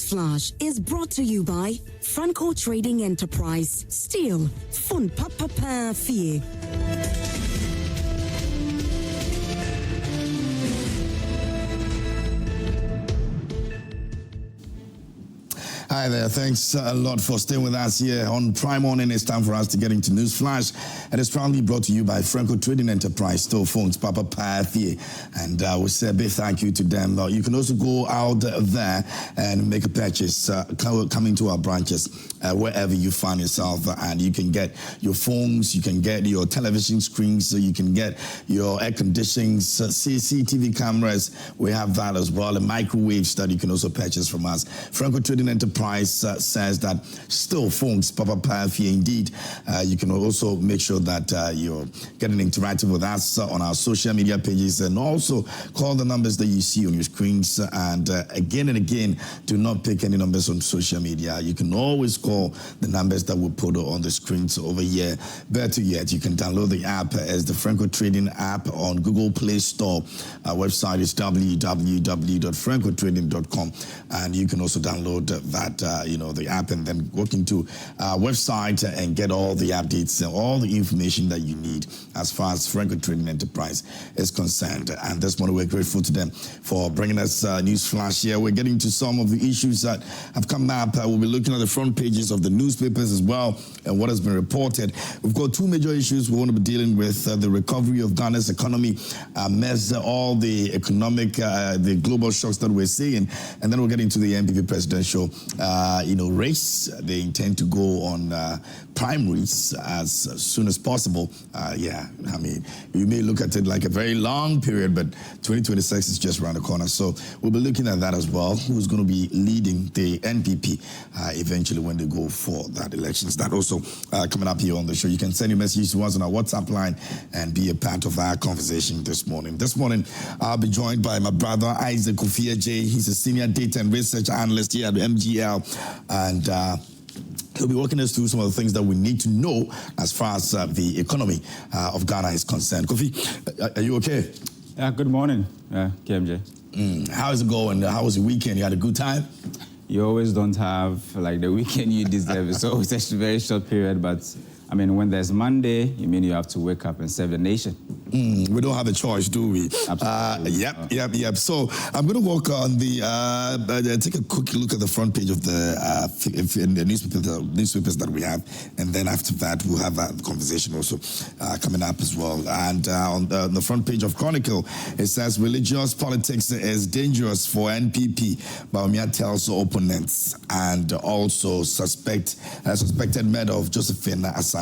Newsflash is brought to you by Franco Trading Enterprise. Still, fun papa fee. Hi there, thanks a lot for staying with us here on Prime Morning. It's time for us to get into Newsflash. It is proudly brought to you by Franco Trading Enterprise, Still Phones, Papa Pathie. And we say a big thank you to them. You can also go out there and make a purchase, coming to our branches, wherever you find yourself. And you can get your phones, you can get your television screens, you can get your air conditionings, CCTV cameras. We have that as well, and microwaves that you can also purchase from us. Franco Trading Enterprise says that Still Phones, Papa Pathie. Indeed, you can also make sure that you're getting interactive with us on our social media pages, and also call the numbers that you see on your screens. And again, do not pick any numbers on social media. You can always call the numbers that we put on the screens over here. Better yet, you can download the app as the Franco Trading app on Google Play Store. Our website is www.francotrading.com, and you can also download that the app, and then walk into our website and get all the updates and all the information that you need as far as Franco Trading Enterprise is concerned. And this morning we're grateful to them for bringing us Newsflash here. We're getting to some of the issues that have come up. We'll be looking at the front pages of the newspapers as well and what has been reported. We've got two major issues we want to be dealing with: the recovery of Ghana's economy amidst all the economic, the global shocks that we're seeing, and then we'll get into the NPP presidential race. They intend to go on primaries as soon as possible. You may look at it like a very long period, but 2026 is just around the corner. So we'll be looking at that as well. Who's going to be leading the NPP eventually when they go for that elections? That also coming up here on the show. You can send your messages to us on our WhatsApp line and be a part of our conversation this morning. This morning, I'll be joined by my brother, Isaac Kofia J. He's a senior data and research analyst here at the MGL, and he'll be walking us through some of the things that we need to know as far as the economy of Ghana is concerned. Kofi, are you okay? Yeah, good morning, KMJ. How is it going? How was your weekend? You had a good time? You always don't have like the weekend you deserve. So it's actually a very short period, but I mean, when there's Monday, you have to wake up and serve the nation. We don't have a choice, do we? Absolutely. Yep. So I'm going to walk on the, take a quick look at the front page of the newspapers that we have. And then after that, we'll have a conversation also coming up as well. And on the front page of Chronicle, it says religious politics is dangerous for NPP. Baumia tells opponents, and also suspected murder of Josephine Asante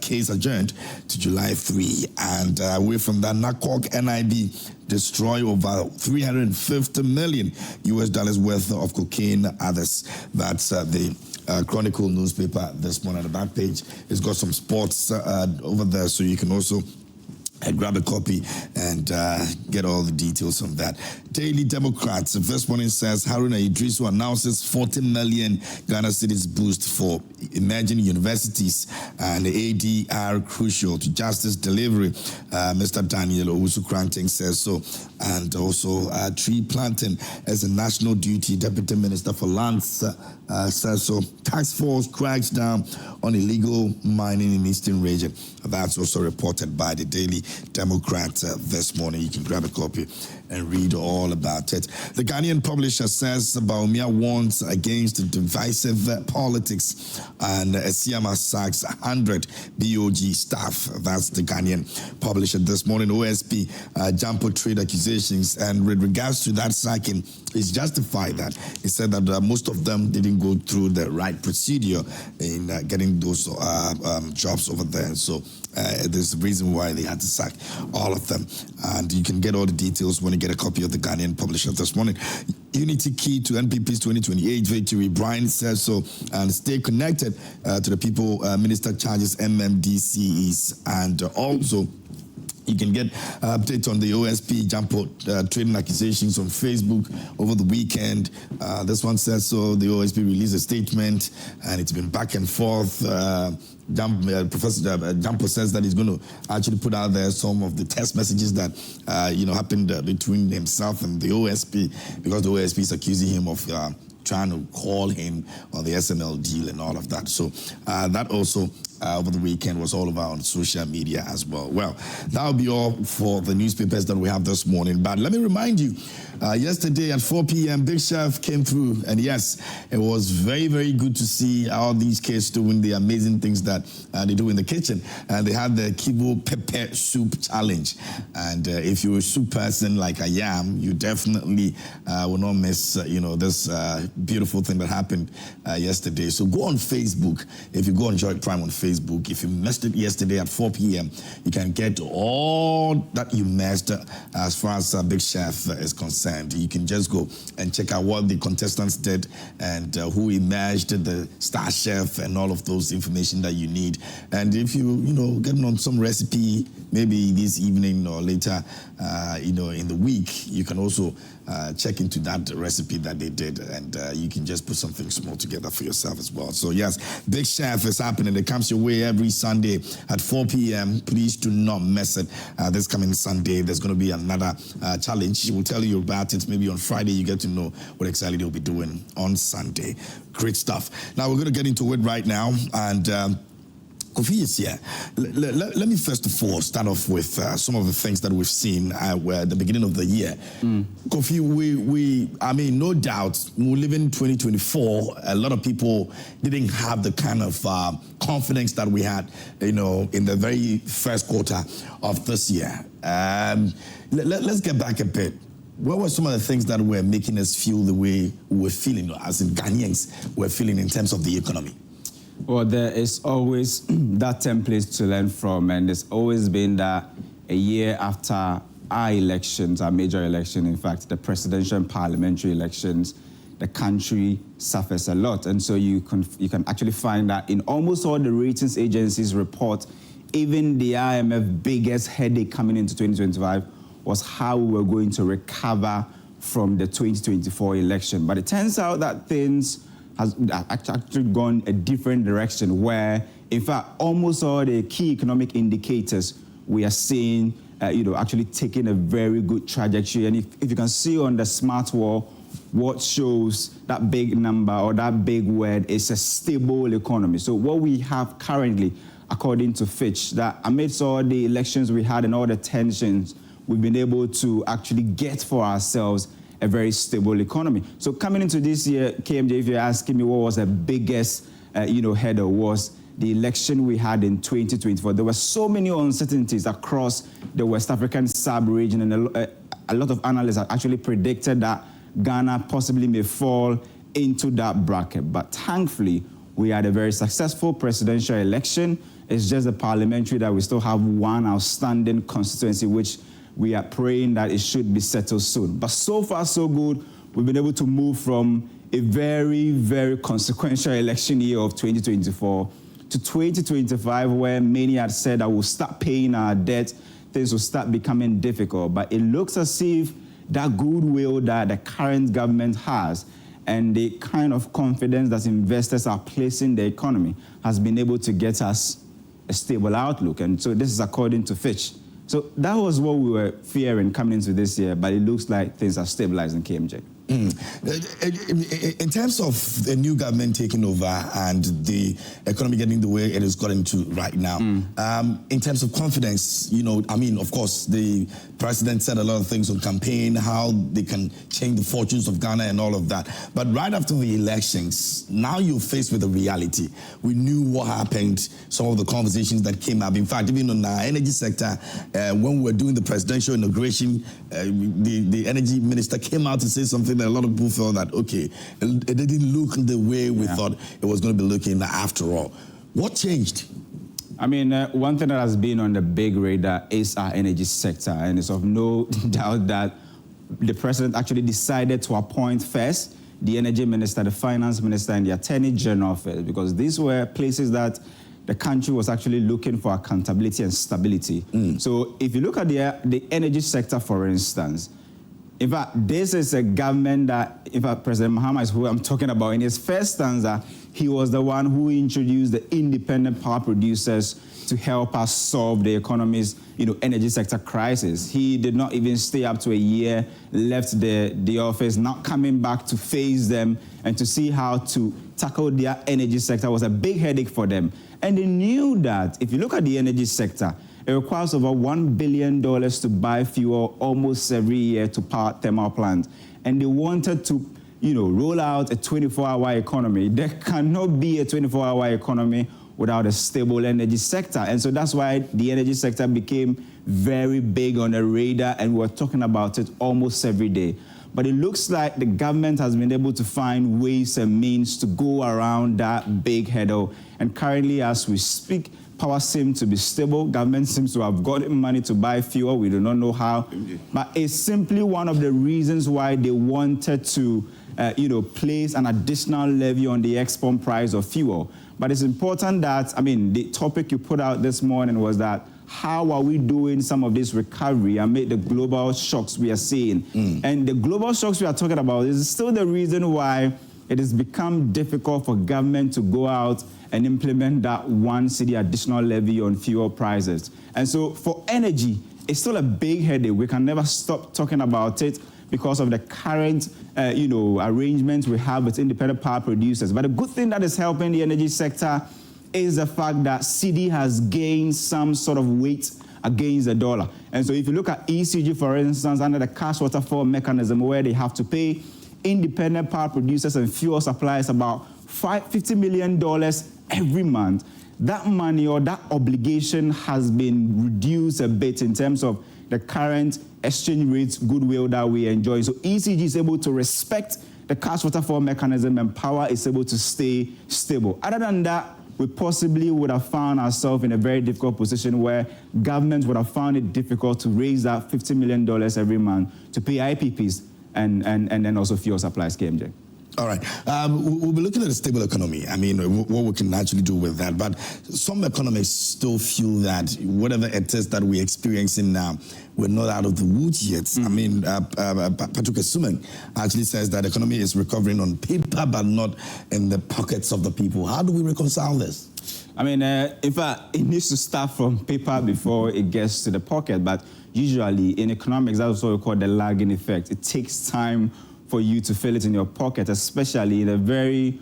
case adjourned to July 3. And away from that, NACOC NIB destroy over $350 million worth of cocaine. Others. That's the Chronicle newspaper this morning. On the back page, it's got some sports over there, so you can also grab a copy and get all the details on that. Daily Democrats, the first morning says Haruna Idrisu announces 40 million Ghana cedis boost for emerging universities, and the ADR crucial to justice delivery. Mr. Daniel Owusu-Kranting says so. And also tree planting as a national duty. Deputy Minister for Lands says so. Task force cracks down on illegal mining in Eastern region. That's also reported by the Daily Democrat this morning. You can grab a copy and read all about it. The Ghanaian publisher says Baumia warns against divisive politics, and Siama sacks 100 BOG staff. That's the Ghanaian publisher this morning. OSP jump trade accusations, and with regards to that sacking, it's justified that he said that most of them didn't go through the right procedure in getting those jobs over there. And so there's a reason why they had to sack all of them. And you can get all the details when you get a copy of the Ghanaian publisher this morning. Unity key to NPP's 2028 victory. Brian says so. And stay connected to the people. Minister charges MMDCs, and also you can get updates on the OSP jump trading accusations on Facebook over the weekend. This one says so. The OSP released a statement, and it's been back and forth. Professor Jampo says that he's going to actually put out there some of the text messages that happened between himself and the OSP, because the OSP is accusing him of trying to call him on the SML deal and all of that. So that also over the weekend was all over on social media as well. Well, that'll be all for the newspapers that we have this morning. But let me remind you, yesterday at 4 p.m., Big Chef came through. And yes, it was very, very good to see all these kids doing the amazing things that they do in the kitchen. And they had the Kibo Pepper Soup Challenge. And if you're a soup person like I am, you definitely will not miss, this beautiful thing that happened yesterday. So go on Facebook. If you go on Joy Prime on Facebook, if you missed it yesterday at 4 p.m., you can get all that you missed as far as Big Chef is concerned. You can just go and check out what the contestants did and who emerged, the star chef, and all of those information that you need. And if you, getting on some recipe, maybe this evening or later, in the week, you can also check into that recipe that they did, and you can just put something small together for yourself as well. So yes, Big Chef is happening. It comes your way every Sunday at 4 p.m. Please do not miss it. This coming Sunday, there's going to be another challenge. We'll tell you about it. Maybe on Friday, you get to know what exactly they'll be doing on Sunday. Great stuff. Now, we're going to get into it right now, and Kofi is here. Let me first of all start off with some of the things that we've seen at the beginning of the year. Kofi, no doubt, we live in 2024. A lot of people didn't have the kind of confidence that we had, in the very first quarter of this year. Let's get back a bit. What were some of the things that were making us feel the way we were feeling, as in Ghanaians were feeling in terms of the economy? Well, there is always that template to learn from, and there's always been that a year after our elections, our major election, in fact, the presidential and parliamentary elections, the country suffers a lot. And so you can actually find that in almost all the ratings agencies' report, even the IMF biggest headache coming into 2025 was how we were going to recover from the 2024 election. But it turns out that things has actually gone a different direction, where, in fact, almost all the key economic indicators we are seeing, actually taking a very good trajectory. And if you can see on the smart wall, what shows that big number or that big word is a stable economy. So what we have currently, according to Fitch, that amidst all the elections we had and all the tensions, we've been able to actually get for ourselves a very stable economy. So coming into this year, KMJ, if you're asking me what was the biggest, header, was the election we had in 2024. There were so many uncertainties across the West African sub-region, and a lot of analysts have actually predicted that Ghana possibly may fall into that bracket. But thankfully, we had a very successful presidential election. It's just the parliamentary that we still have one outstanding constituency, which we are praying that it should be settled soon. But so far, so good. We've been able to move from a very, very consequential election year of 2024 to 2025, where many had said that we'll start paying our debt, things will start becoming difficult. But it looks as if that goodwill that the current government has and the kind of confidence that investors are placing in the economy has been able to get us a stable outlook. And so this is according to Fitch. So that was what we were fearing coming into this year, but it looks like things are stabilizing, KMJ. In terms of the new government taking over and the economy getting the way it is gotten to right now, in terms of confidence, of course, the president said a lot of things on campaign, how they can change the fortunes of Ghana and all of that. But right after the elections, now you're faced with a reality. We knew what happened, some of the conversations that came up. In fact, even on our energy sector, when we were doing the presidential inauguration, the energy minister came out to say something that a lot of people felt that, okay, it didn't look the way we thought it was going to be looking after all. What changed? One thing that has been on the big radar is our energy sector, and it's of no doubt that the president actually decided to appoint first the energy minister, the finance minister, and the attorney general first, because these were places that the country was actually looking for accountability and stability. So if you look at the energy sector, for instance, in fact, this is a government that, in fact, President Mahama is who I'm talking about. In his first stanza, he was the one who introduced the independent power producers to help us solve the economy's, energy sector crisis. He did not even stay up to a year, left the office, not coming back to face them and to see how to tackle their energy sector was a big headache for them. And they knew that if you look at the energy sector, it requires over $1 billion to buy fuel almost every year to power thermal plants. And they wanted to, roll out a 24-hour economy. There cannot be a 24-hour economy without a stable energy sector. And so that's why the energy sector became very big on the radar, and we're talking about it almost every day. But it looks like the government has been able to find ways and means to go around that big hurdle. And currently, as we speak, power seems to be stable. Government seems to have gotten money to buy fuel. We do not know how. But it's simply one of the reasons why they wanted to, place an additional levy on the export price of fuel. But it's important that, the topic you put out this morning was that how are we doing some of this recovery amid the global shocks we are seeing? And the global shocks we are talking about is still the reason why it has become difficult for government to go out and implement that 1 cedi additional levy on fuel prices. And so for energy, it's still a big headache. We can never stop talking about it because of the current, arrangements we have with independent power producers. But the good thing that is helping the energy sector is the fact that cedi has gained some sort of weight against the dollar. And so if you look at ECG, for instance, under the cash waterfall mechanism, where they have to pay independent power producers and fuel suppliers about $50 million every month, that money or that obligation has been reduced a bit in terms of the current exchange rates goodwill that we enjoy. So ECG is able to respect the cash waterfall mechanism, and power is able to stay stable. Other than that, we possibly would have found ourselves in a very difficult position where governments would have found it difficult to raise that $50 million every month to pay IPPs and then also fuel supplies, KMJ. All right. We'll be looking at a stable economy. What we can actually do with that. But some economists still feel that whatever it is that we're experiencing now, we're not out of the woods yet. Patrick Esumeng actually says that the economy is recovering on paper, but not in the pockets of the people. How do we reconcile this? In fact, it needs to start from paper before it gets to the pocket. But usually in economics, that's what we call the lagging effect. It takes time for you to feel it in your pocket, especially in a very,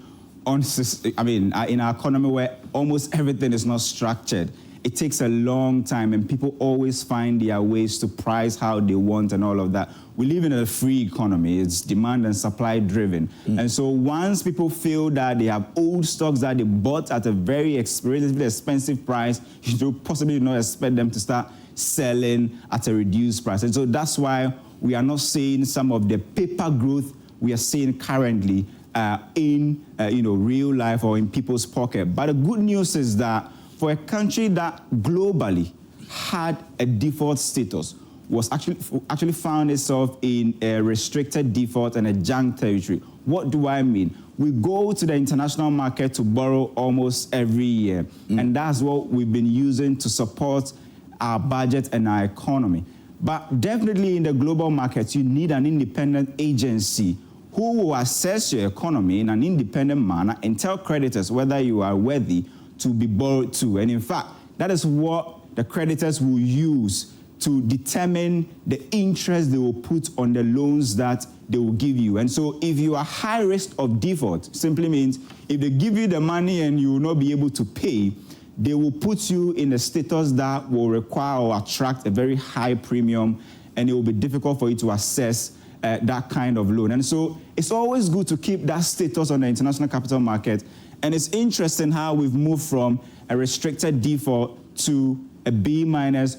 in our economy where almost everything is not structured. It takes a long time, and people always find their ways to price how they want and all of that. We live in a free economy. It's demand and supply driven. And so once people feel that they have old stocks that they bought at a very relatively expensive price, you do possibly not expect them to start selling at a reduced price. And so that's why we are not seeing some of the paper growth we are seeing currently in real life or in people's pocket. But the good news is that for a country that globally had a default status, was actually found itself in a restricted default and a junk territory. What do I mean? We go to the international market to borrow almost every year, and that's what we've been using to support our budget and our economy. But definitely in the global markets, you need an independent agency who will assess your economy in an independent manner and tell creditors whether you are worthy to be borrowed to. And in fact, that is what the creditors will use to determine the interest they will put on the loans that they will give you. And so if you are high risk of default, simply means if they give you the money and you will not be able to pay, they will put you in a status that will require or attract a very high premium, and it will be difficult for you to assess that kind of loan. And so it's always good to keep that status on the international capital market. And it's interesting how we've moved from a restricted default to a B-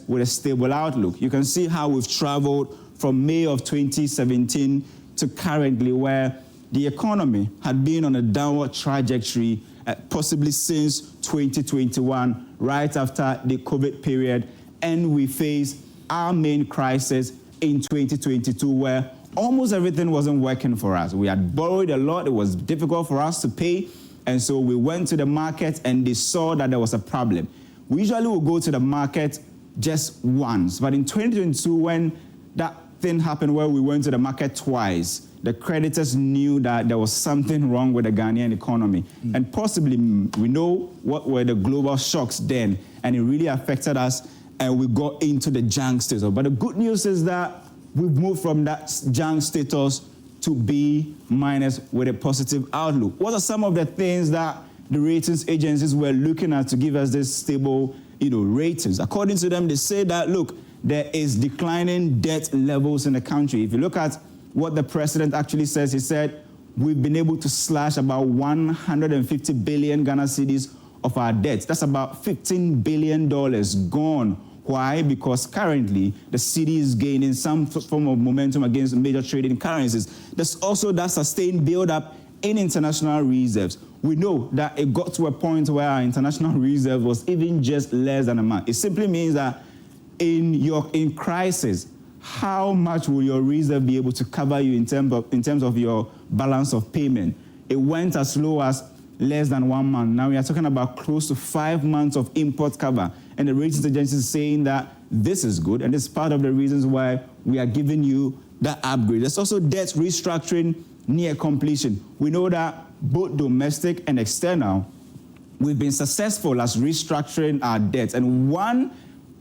with a stable outlook. You can see how we've traveled from May of 2017 to currently, where the economy had been on a downward trajectory possibly since 2021, right after the COVID period. And we faced our main crisis in 2022, where almost everything wasn't working for us. We had borrowed a lot. It was difficult for us to pay. And so we went to the market and they saw that there was a problem. We usually will go to the market just once. But in 2022, when that thing happened where we went to the market twice, the creditors knew that there was something wrong with the Ghanaian economy. And possibly we know what were the global shocks then, and it really affected us, and we got into the junk status. But the good news is that we've moved from that junk status to B- with a positive outlook. What are some of the things that the ratings agencies were looking at to give us this stable, ratings? According to them, they say that, look, there is declining debt levels in the country. If you look at what the president actually says, he said, we've been able to slash about 150 billion Ghana cedis of our debts. That's about $15 billion gone. Why? Because currently the cedi is gaining some form of momentum against major trading currencies. There's also that sustained build-up in international reserves. We know that it got to a point where our international reserve was even just less than a month. It simply means that in crisis, how much will your reserve be able to cover you in terms of your balance of payment? It went as low as less than 1 month. Now we are talking about close to 5 months of import cover. And the ratings agency is saying that this is good, and this is part of the reasons why we are giving you that upgrade. There's also debt restructuring near completion. We know that both domestic and external, we've been successful as restructuring our debts. And one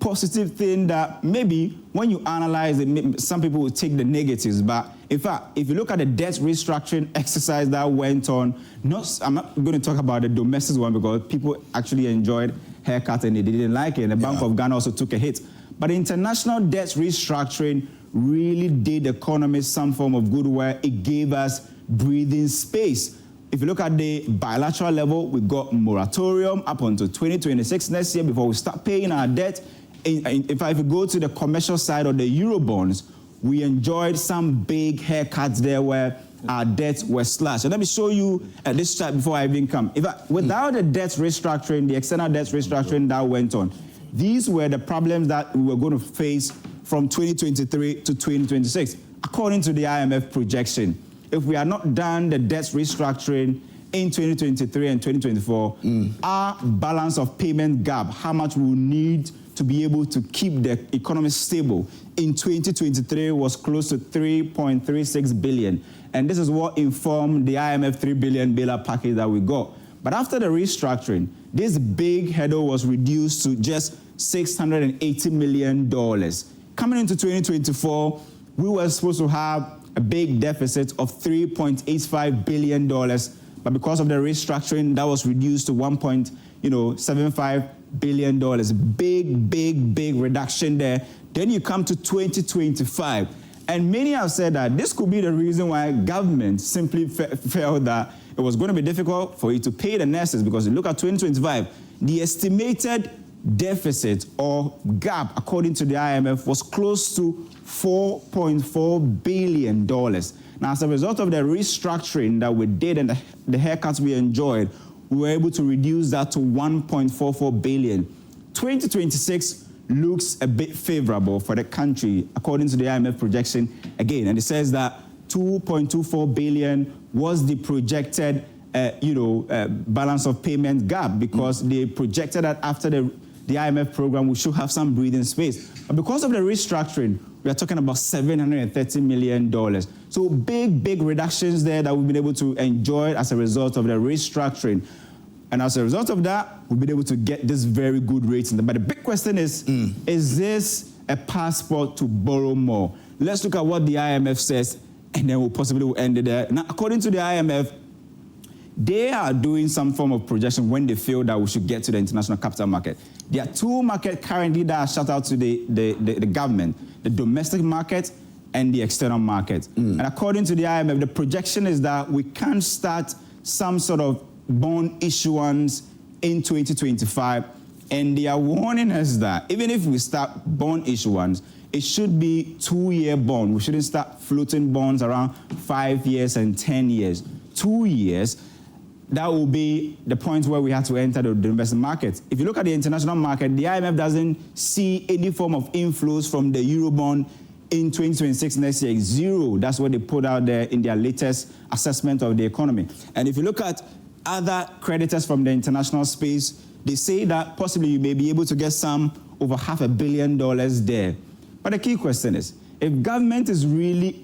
positive thing that maybe when you analyze it, some people will take the negatives, but in fact, if you look at the debt restructuring exercise that went on, I'm not going to talk about the domestic one because people actually enjoyed haircut and they didn't like it, and the Bank of Ghana also took a hit. But the international debt restructuring really did the economy some form of good where it gave us breathing space. If you look at the bilateral level, we got moratorium up until 2026 next year before we start paying our debt. If you go to the commercial side of the Eurobonds, we enjoyed some big haircuts there where our debts were slashed. And let me show you this chart before I even come. Without the debt restructuring, the external debt restructuring that went on, these were the problems that we were going to face from 2023 to 2026. According to the IMF projection, if we are not done the debt restructuring in 2023 and 2024, our balance of payment gap, how much we will need to be able to keep the economy stable, in 2023 was close to 3.36 billion. And this is what informed the IMF 3 billion bailout package that we got. But after the restructuring, this big header was reduced to just $680 million. Coming into 2024, we were supposed to have a big deficit of $3.85 billion. But because of the restructuring, that was reduced to $1.75 billion. Big reduction there. Then you come to 2025. And many have said that this could be the reason why government simply felt that it was going to be difficult for it to pay the nurses, because you look at 2025, the estimated deficit or gap, according to the IMF, was close to $4.4 billion. Now, as a result of the restructuring that we did and the haircuts we enjoyed, we were able to reduce that to $1.44 billion. 2026 looks a bit favorable for the country, according to the IMF projection again. And it says that $2.24 billion was the projected, balance of payment gap, because they projected that after the IMF program, we should have some breathing space. But because of the restructuring, we are talking about $730 million. So big reductions there that we've been able to enjoy as a result of the restructuring. And as a result of that, we've been able to get this very good rating. But the big question is this a passport to borrow more? Let's look at what the IMF says, and then we'll possibly end it there. Now, according to the IMF, they are doing some form of projection when they feel that we should get to the international capital market. There are two markets currently that are shut out to the government, the domestic market and the external market. And according to the IMF, the projection is that we can start some sort of bond issuance in 2025. And they are warning us that even if we start bond issuance, it should be 2-year bond. We shouldn't start floating bonds around 5 years and 10 years. 2 years, that will be the point where we have to enter the domestic market. If you look at the international market, the IMF doesn't see any form of inflows from the Eurobond in 2026 next year. Zero. That's what they put out there in their latest assessment of the economy. And if you look at other creditors from the international space, they say that possibly you may be able to get some over $500 million there. But the key question is, if government is really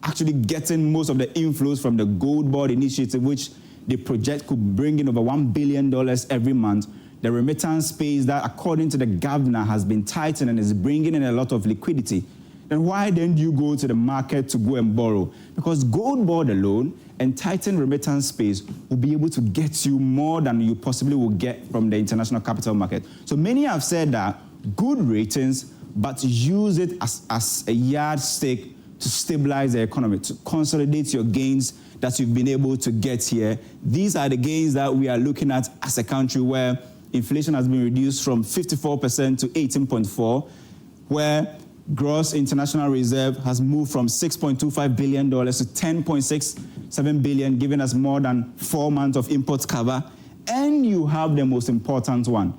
actually getting most of the inflows from the Gold Board initiative, which they project could bring in over $1 billion every month. The remittance space that, according to the governor, has been tightened and is bringing in a lot of liquidity. Then why then do you go to the market to go and borrow? Because Gold Board alone and tightened remittance space will be able to get you more than you possibly will get from the international capital market. So many have said that good ratings, but use it as a yardstick to stabilize the economy, to consolidate your gains that you've been able to get here. These are the gains that we are looking at as a country, where inflation has been reduced from 54% to 18.4%, where gross international reserve has moved from $6.25 billion to $10.67 billion, giving us more than 4 months of import cover. And you have the most important one,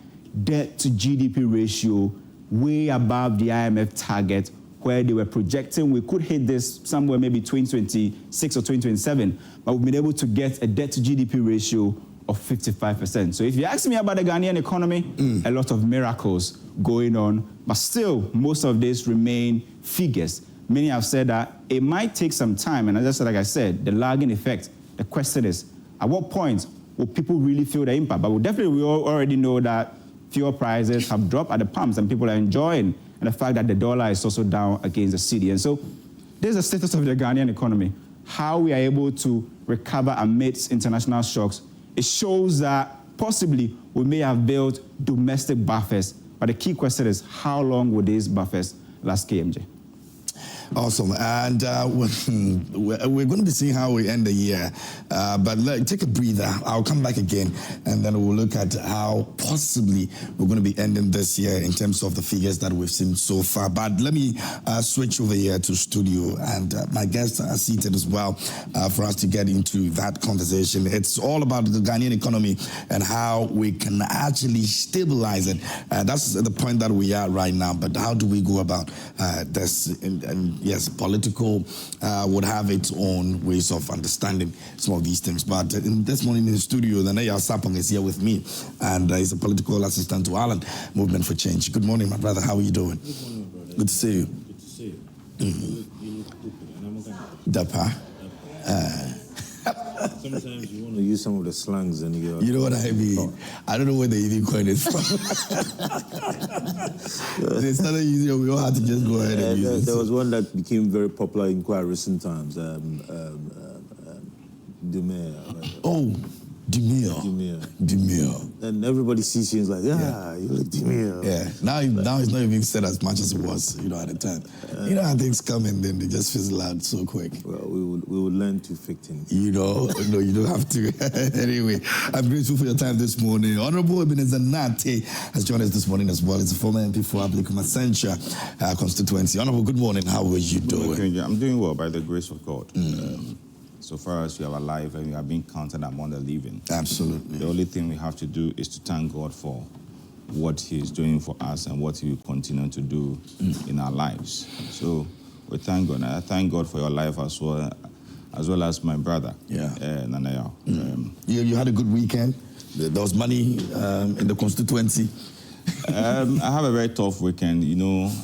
debt to GDP ratio, way above the IMF target, where they were projecting we could hit this somewhere maybe 2026 or 2027, but we've been able to get a debt to GDP ratio of 55%. So if you ask me about the Ghanaian economy, a lot of miracles going on, but still most of this remain figures. Many have said that it might take some time, and like I said, the lagging effect. The question is, at what point will people really feel the impact? But we all already know that fuel prices have dropped at the pumps and people are enjoying, and the fact that the dollar is also down against the cedi. And so there's the status of the Ghanaian economy, how we are able to recover amidst international shocks. It shows that possibly we may have built domestic buffers, but the key question is, how long will these buffers last, KMJ? Awesome. And we're going to be seeing how we end the year. But take a breather. I'll come back again, and then we'll look at how possibly we're going to be ending this year in terms of the figures that we've seen so far. But let me switch over here to studio, and my guests are seated as well for us to get into that conversation. It's all about the Ghanaian economy and how we can actually stabilize it. That's the point that we are right now. But how do we go about this? And yes, political would have its own ways of understanding some of these things. But this morning in the studio, Nanaya Sapong is here with me, and he's a political assistant to Ireland Movement for Change. Good morning, my brother. How are you doing? Good morning, brother. Good to see you. Good to see you. You look stupid. Dapa. Sometimes you want to use some of the slangs and you know what I mean? I don't know where the even coin is from. They started using it, we all had to just go ahead and use it. There was one that became very popular in quite recent times. Demir. Oh, Demir. And everybody sees you and is like, you look Demir. Yeah. Now it's not even said as much as it was, at the time. How things come and then they just fizzle out so quick. Well, we will learn to fix things. No, you don't have to. Anyway, I'm grateful for your time this morning. Honorable Ebenezer Nate has joined us this morning as well. He's a former MP for Ablekuma Central constituency. Honorable, good morning. How are you doing? I'm doing well by the grace of God. So far as we are alive and we are being counted among the living. Absolutely. The only thing we have to do is to thank God for what He is doing for us and what He will continue to do in our lives. So we thank God. I thank God for your life as well as my brother, Nanaya. You had a good weekend? There was money in the constituency? I have a very tough weekend.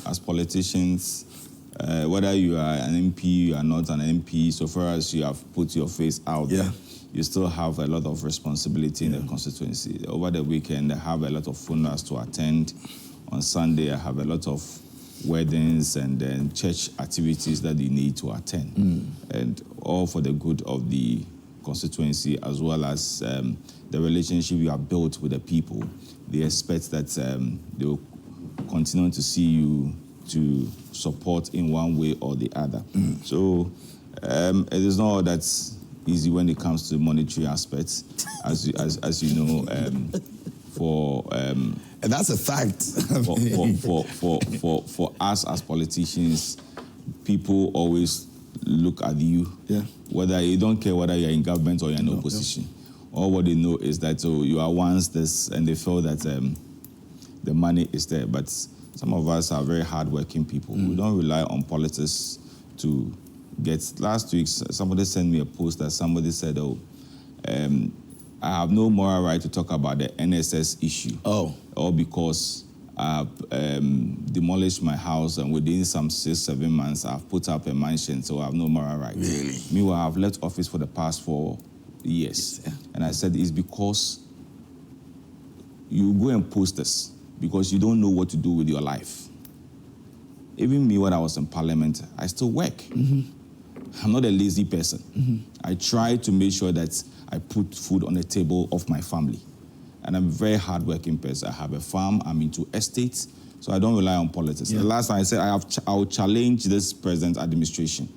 As politicians, whether you are an MP, you are not an MP, so far as you have put your face out there, you still have a lot of responsibility in the constituency. Over the weekend, I have a lot of funerals to attend. On Sunday, I have a lot of weddings and then church activities that you need to attend. And all for the good of the constituency, as well as the relationship you have built with the people. They expect that they will continue to see you to support in one way or the other. So it is not all that easy when it comes to monetary aspects, as you know. And that's a fact. For us as politicians, people always look at you. Whether you don't care whether you're in government or you're in opposition. All what they know is that you are once this, and they feel that the money is there. But some of us are very hardworking people. We don't rely on politics to get. Last week, somebody sent me a post that somebody said, I have no moral right to talk about the NSS issue. All because demolished my house, and within some 6-7 months, I've put up a mansion, so I have no moral rights. Really? Meanwhile, I've left office for the past 4 years. Yeah. And I said, it's because you go and post this because you don't know what to do with your life. Even me, when I was in parliament, I still work. I'm not a lazy person. I try to make sure that I put food on the table of my family. And I'm a very hardworking person. I have a farm, I'm into estates, so I don't rely on politics. Yeah. The last time I said I will challenge this present administration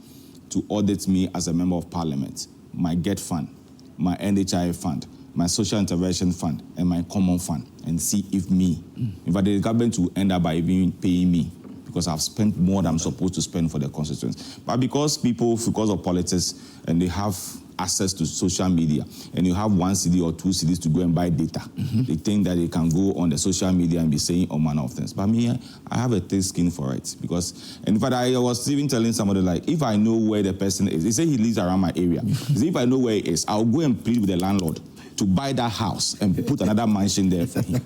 to audit me as a member of parliament, my GET fund, my NHI fund, my social intervention fund, and my common fund, and see if the government will end up by even paying me, because I've spent more than I'm supposed to spend for the constituents. But because of politics, and they have access to social media, and you have 1 cedi or 2 cedis to go and buy data, they think that they can go on the social media and be saying all manner of things. But me, I have a thick skin for it, because, and in fact, I was even telling somebody, like, if I know where the person is, he said he lives around my area. He said, if I know where he is, I'll go and plead with the landlord to buy that house and put another mansion there for him.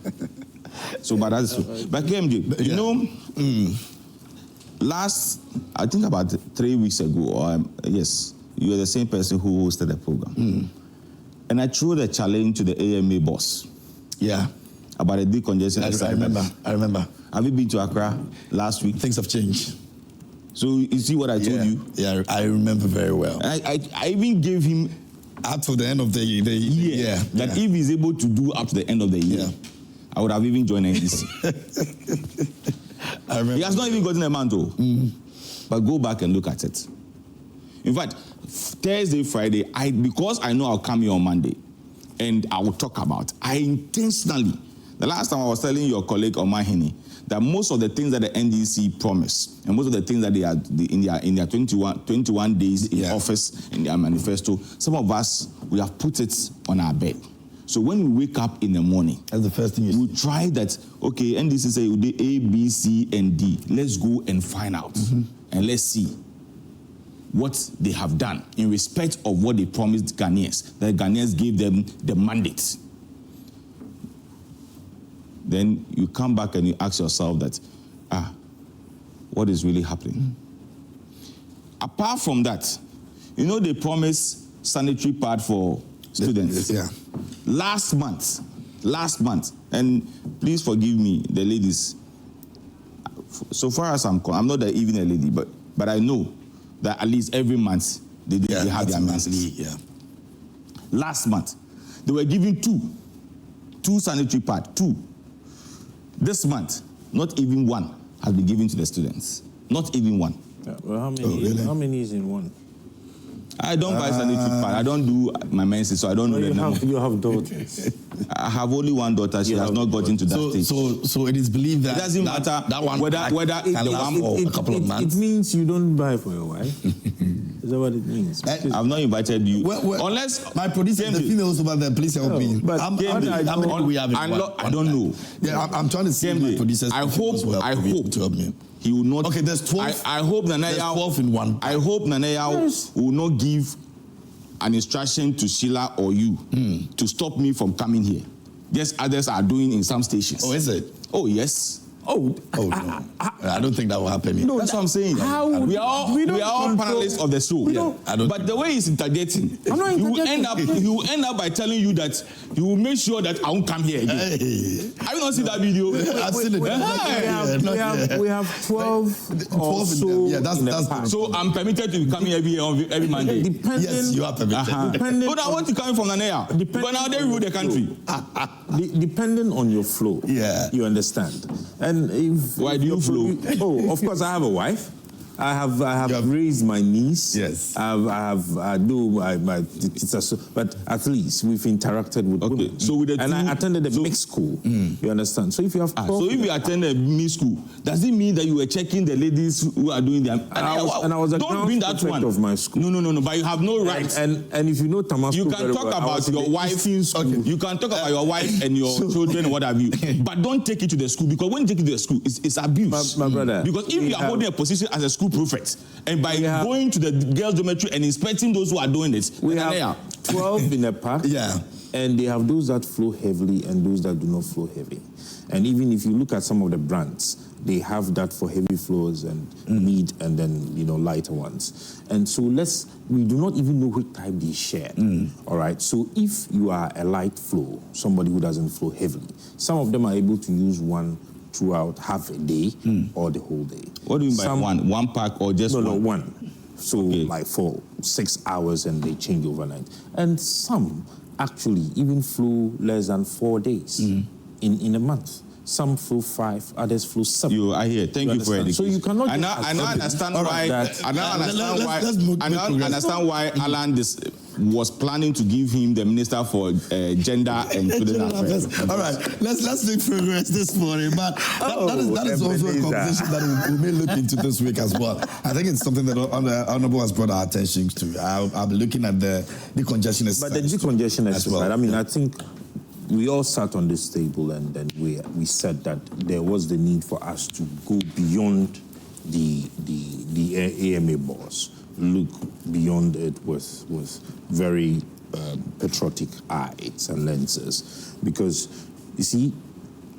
So, but that's, but KMJ, you know, last, I think about 3 weeks ago, yes, you are the same person who hosted the program. And I threw the challenge to the AMA boss. Yeah. About a decongestion. I remember. Have you been to Accra last week? Things have changed. So you see what I told you? Yeah, I remember very well. I even gave him up to the end of the year. That if he's able to do up to the end of the year, I would have even joined NDC. I remember. He has not even gotten a mantle. But go back and look at it. In fact, Thursday, Friday, because I know I'll come here on Monday, and I will talk about, I intentionally, the last time I was telling your colleague Omahini, that most of the things that the NDC promised, and most of the things that they are in their 21 days in office, in their manifesto, some of us, we have put it on our bed. So when we wake up in the morning, that's the first thing you we try that, okay, NDC say we do A, B, C, and D. Let's go and find out, and let's see what they have done in respect of what they promised Ghanaians, that Ghanaians gave them the mandate. Then you come back and you ask yourself that, what is really happening? Apart from that, you know they promised sanitary pad for students. Yeah. Last month, and please forgive me, the ladies, so far as I'm not even a lady, but I know that at least every month they have their monthly. Yeah. Last month, they were giving two sanitary pads, 2. This month, not even one has been given to the students. Not even one. Yeah, well, how many? Really? How many is in one? I don't buy sanitary pad. I don't do my menses, so I don't know the number. You have daughters. I have only one daughter. She has not got into that stage. So it is believed that it doesn't matter that one whether can last for a couple of months. It means you don't buy for your wife. Is that what it means? I've not invited you. Unless my producer, the females over there, please help me. But how many we have in I don't know. Yeah, I'm trying to see my producers. I hope to help me. He will not. Okay, there's 12. I hope Nanaya. There's 12 in one. I hope Nanaya will not give an instruction to Sheila or you to stop me from coming here. Yes, others are doing in some stations. Oh, is it? Oh, yes. Oh no. I don't think that will happen. No, that's what I'm saying. We are all panelists of the show. But the way he's interjecting, I'm not interjecting. He will end up by telling you that he will make sure that I won't come here again. Hey. Have you not seen that video? I've seen it. We have 12 or so. Yeah, that's so I'm permitted to be coming every Monday. Yes, you are permitted. But I want to come from Nanaya. But now they rule the country. Depending on your flow, you understand. And if why do you flow? Oh, of course, I have a wife. I have raised my niece. Yes. I do my teachers, but at least we've interacted with women. So with I attended a mixed school. You understand? So if you have so if you attended a mixed school, does it mean that you were checking the ladies who are doing them? And I was a don't bring that one of my school. No. But you have no right. And if you know Tamasco, you can talk about your wife. You can talk about your wife and your children and what have you. But don't take it to the school, because when you take it to the school, it's abuse. My brother. Because if you are holding a position as a school prophet, and by going to the girls' dormitory and inspecting those who are doing it, we have 12 in a pack. Yeah. And they have those that flow heavily and those that do not flow heavy. And even if you look at some of the brands, they have that for heavy flows and mid and then, lighter ones. And so we do not even know which type they share. All right. So if you are a light flow, somebody who doesn't flow heavily, some of them are able to use one throughout half a day or the whole day. What do you mean by one? One pack or just one? No, one. So like for 6 hours and they change overnight. And some actually even flow less than 4 days in a month. Some flow 5, others flow 7. You are here. Thank you for education. So you cannot. I now understand why. I now understand why Alan was planning to give him the Minister for Gender and Children Affairs. All right, let's make progress this morning. But that is also a conversation that we may look into this week as well. I think it's something that Honourable has brought our attention to. I'll be looking at the decongestion exercise. But the decongestion exercise, I mean, I think we all sat on this table and then we said that there was the need for us to go beyond the AMA boss, look beyond it with very patriotic eyes and lenses. Because, you see,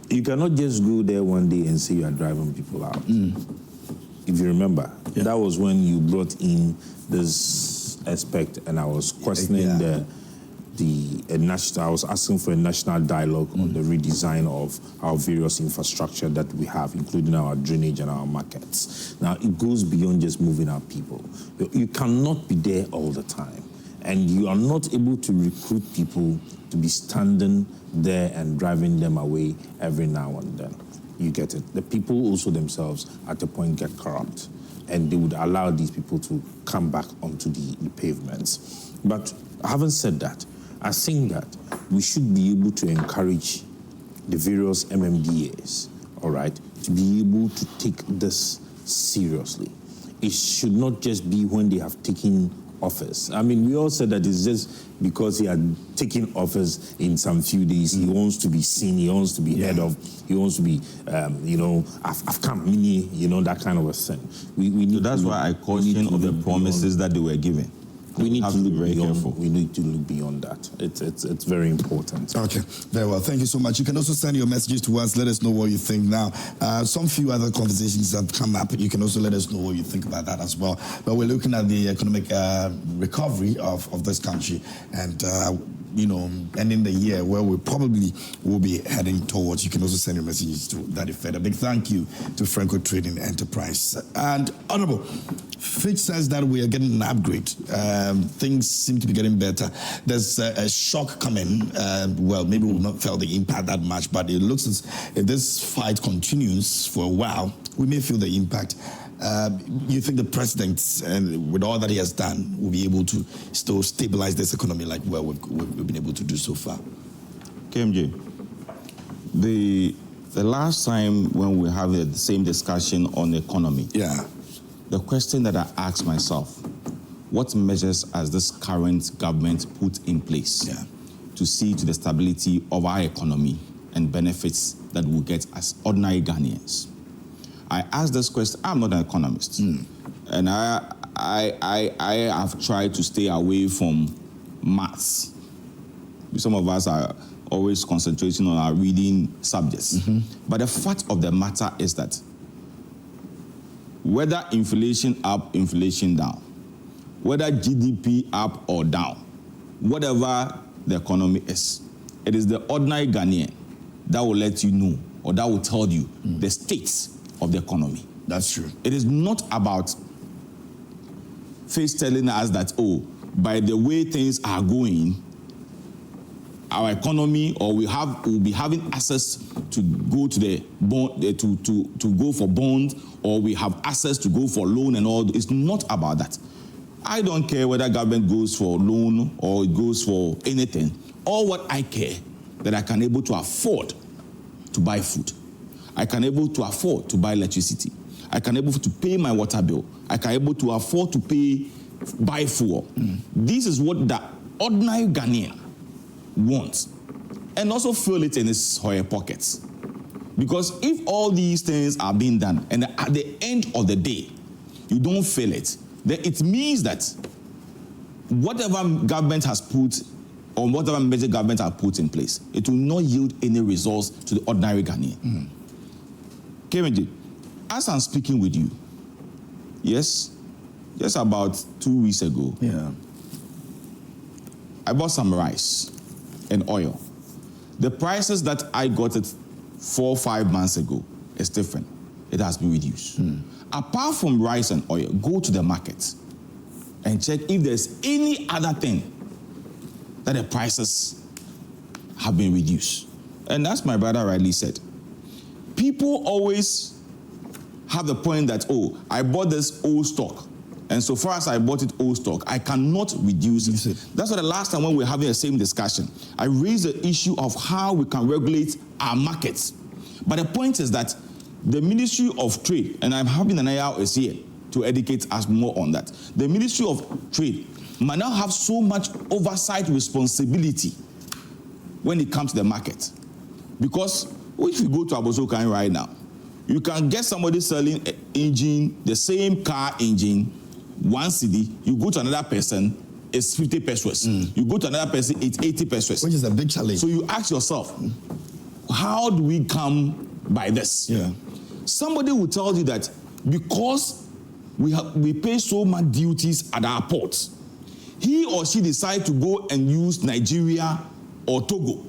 you cannot just go there one day and say you are driving people out. If you remember, that was when you brought in this aspect and I was questioning I was asking for a national dialogue on the redesign of our various infrastructure that we have, including our drainage and our markets. Now, it goes beyond just moving our people. You cannot be there all the time, and you are not able to recruit people to be standing there and driving them away every now and then. You get it? The people also themselves, at a point, get corrupt, and they would allow these people to come back onto the pavements. But having said that, I think that we should be able to encourage the various MMDAs, all right, to be able to take this seriously. It should not just be when they have taken office. I mean, we all said that it's just because he had taken office in some few days, he wants to be seen, he wants to be heard of, he wants to be, I've come mini, that kind of a thing. We need so that's why I caution of the promises that they were given. We need to look very careful. We need to look beyond that. It's very important. Okay, very well. Thank you so much. You can also send your messages to us. Let us know what you think now. Some few other conversations that come up. You can also let us know what you think about that as well. But we're looking at the economic recovery of this country and ending the year where we probably will be heading towards. You can also send your messages to that effect. A big thank you to Franco Trading Enterprise. And Honourable, Fitch says that we are getting an upgrade. Things seem to be getting better. There's a shock coming. Well, maybe we'll not feel the impact that much, but it looks as if this fight continues for a while, we may feel the impact. You think the president, with all that he has done, will be able to still stabilize this economy like we've been able to do so far? KMJ, the last time when we have the same discussion on the economy, the question that I asked myself, what measures has this current government put in place to see to the stability of our economy and benefits that we get as ordinary Ghanaians? I asked this question. I'm not an economist, and I have tried to stay away from maths. Some of us are always concentrating on our reading subjects. But the fact of the matter is that whether inflation up, inflation down, whether GDP up or down, whatever the economy is, it is the ordinary Ghanaian that will let you know, or that will tell you the state of the economy. That's true. It is not about Face telling us that, by the way things are going, our economy, or will be having access to go to the bond, to go for bond, or we have access to go for loan and all. It's not about that. I don't care whether government goes for loan or it goes for anything. All what I care, that I can able to afford to buy food. I can able to afford to buy electricity. I can able to pay my water bill. I can able to afford to buy fuel. This is what the ordinary Ghanaian wants, and also feel it in his or her pockets. Because if all these things are being done, and at the end of the day, you don't feel it, then it means that whatever government has put or whatever measure government have put in place, it will not yield any results to the ordinary Ghanaian. Kemeji, as I'm speaking with you, yes, just about 2 weeks ago, I bought some rice and oil. The prices that I got it 4 or 5 months ago is different. It has been reduced. Apart from rice and oil, go to the market and check if there's any other thing that the prices have been reduced. And as my brother rightly said, people always have the point that, oh, I bought this old stock, and so far as I bought it old stock, I cannot reduce it. That's why the last time when we were having the same discussion, I raised the issue of how we can regulate our markets. But the point is that the Ministry of Trade, and I'm having an IR here to educate us more on that, the Ministry of Trade might now have so much oversight responsibility when it comes to the market. Because if you go to Abosokan right now, you can get somebody selling an engine, the same car engine, 1 cedi. You go to another person, it's 50 pesos. You go to another person, it's 80 pesos. Which is a big challenge. So you ask yourself, how do we come by this? Somebody will tell you that because we pay so much duties at our ports, he or she decide to go and use Nigeria or Togo.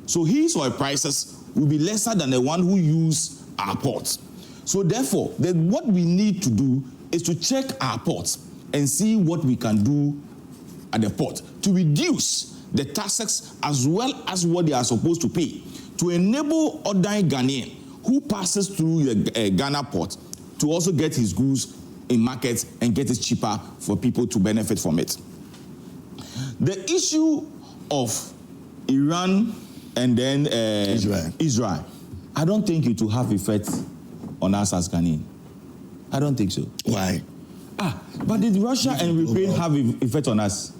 So his oil prices will be lesser than the one who use our ports. So therefore, then what we need to do is to check our ports and see what we can do at the port to reduce the taxes as well as what they are supposed to pay to enable ordinary Ghanaian who passes through the Ghana port to also get his goods in markets and get it cheaper for people to benefit from it. The issue of Iran and then Israel, I don't think it will have effect on us as Ghanaian. I don't think so. Why? But did Russia and Ukraine have effect on us?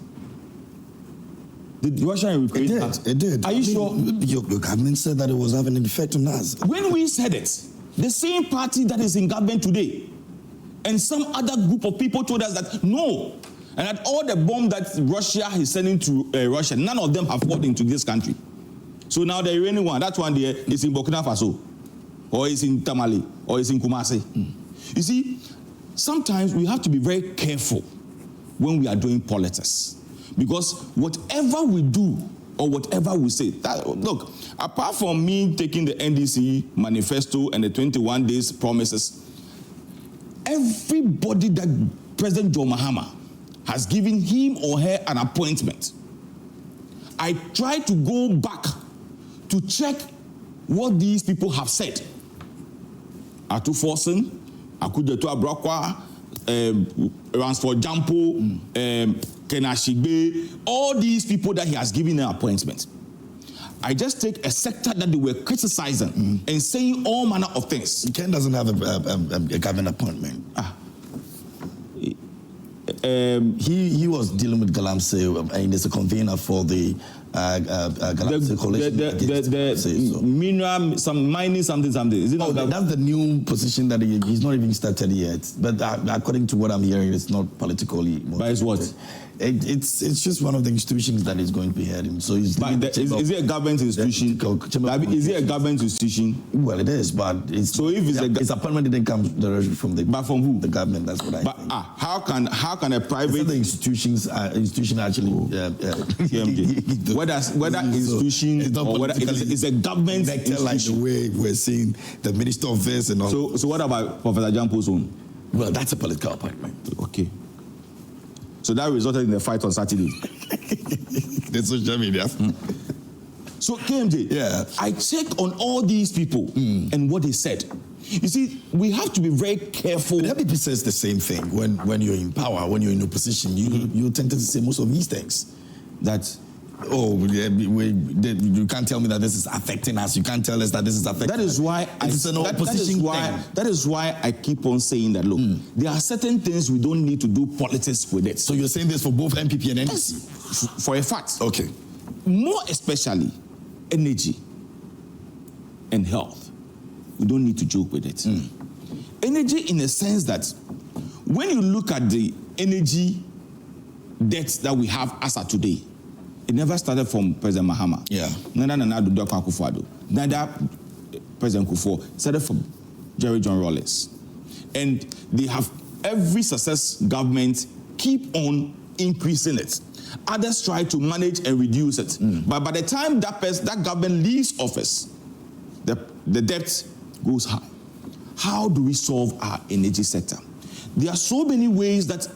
Did Russia and Ukraine have? It did. Are you sure? Your government said that it was having an effect on us. When we said it, the same party that is in government today and some other group of people told us that no, and that all the bomb that Russia is sending to Russia, none of them have fallen into this country. So now the Iranian one, that one there is in Burkina Faso, or is in Tamale, or is in Kumasi. You see, sometimes we have to be very careful when we are doing politics. Because whatever we do or whatever we say, look, apart from me taking the NDC manifesto and the 21 days promises, everybody that President John Mahama has given him or her an appointment, I try to go back to check what these people have said. Atu Forsen, Akujetu Abrakwa, Ransford Jampo, Kenashigbe, all these people that he has given an appointment. I just take a sector that they were criticizing and saying all manner of things. Ken doesn't have a government appointment. He was dealing with Galamsey, and he's a convener for the Galamsey coalition. The mineral, some mining, something. Is it not that's the new position that he's not even started yet. But according to what I'm hearing, it's not politically motivated. But it's what? It's just one of the institutions that is going to be heading. So is it a government institution? Is it a government institution? Well, it is, but it's so if it's appointment didn't come directly from the. But from who? The government. That's what I think. How can a private institution actually? Whether institution or whether it's a government institution. Like the way we're seeing the minister of this and all. So what about Professor Jampo's own? Well, that's a political appointment. Okay. So that resulted in a fight on Saturday. The social media. So KMJ, I check on all these people and what they said. You see, we have to be very careful. The NPP says the same thing. When you're in power, when you're in opposition, you tend to say most of these things. That, you can't tell me that this is affecting us. You can't tell us that this is affecting us. That is why that is why I keep on saying that, look, there are certain things we don't need to do politics with it. So you're saying this for both NPP and NDC? Yes, for a fact. Okay. More especially, energy and health. We don't need to joke with it. Energy in the sense that when you look at the energy debt that we have as of today, It never started from President Mahama. Yeah. Neither President Kufuor. It started from Jerry John Rawlings. And they have every success government keep on increasing it. Others try to manage and reduce it. But by the time that government leaves office, the debt goes high. How do we solve our energy sector? There are so many ways that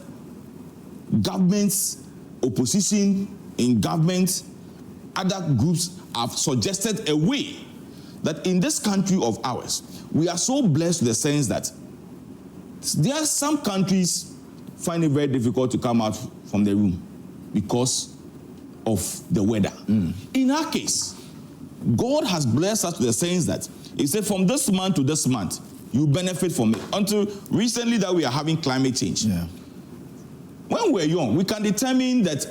governments, opposition in government, other groups have suggested a way that in this country of ours, we are so blessed to the sense that there are some countries find it very difficult to come out from the room because of the weather. In our case, God has blessed us to the sense that He said from this month to this month, you benefit from it. Until recently that we are having climate change. Yeah. When we're young, we can determine that,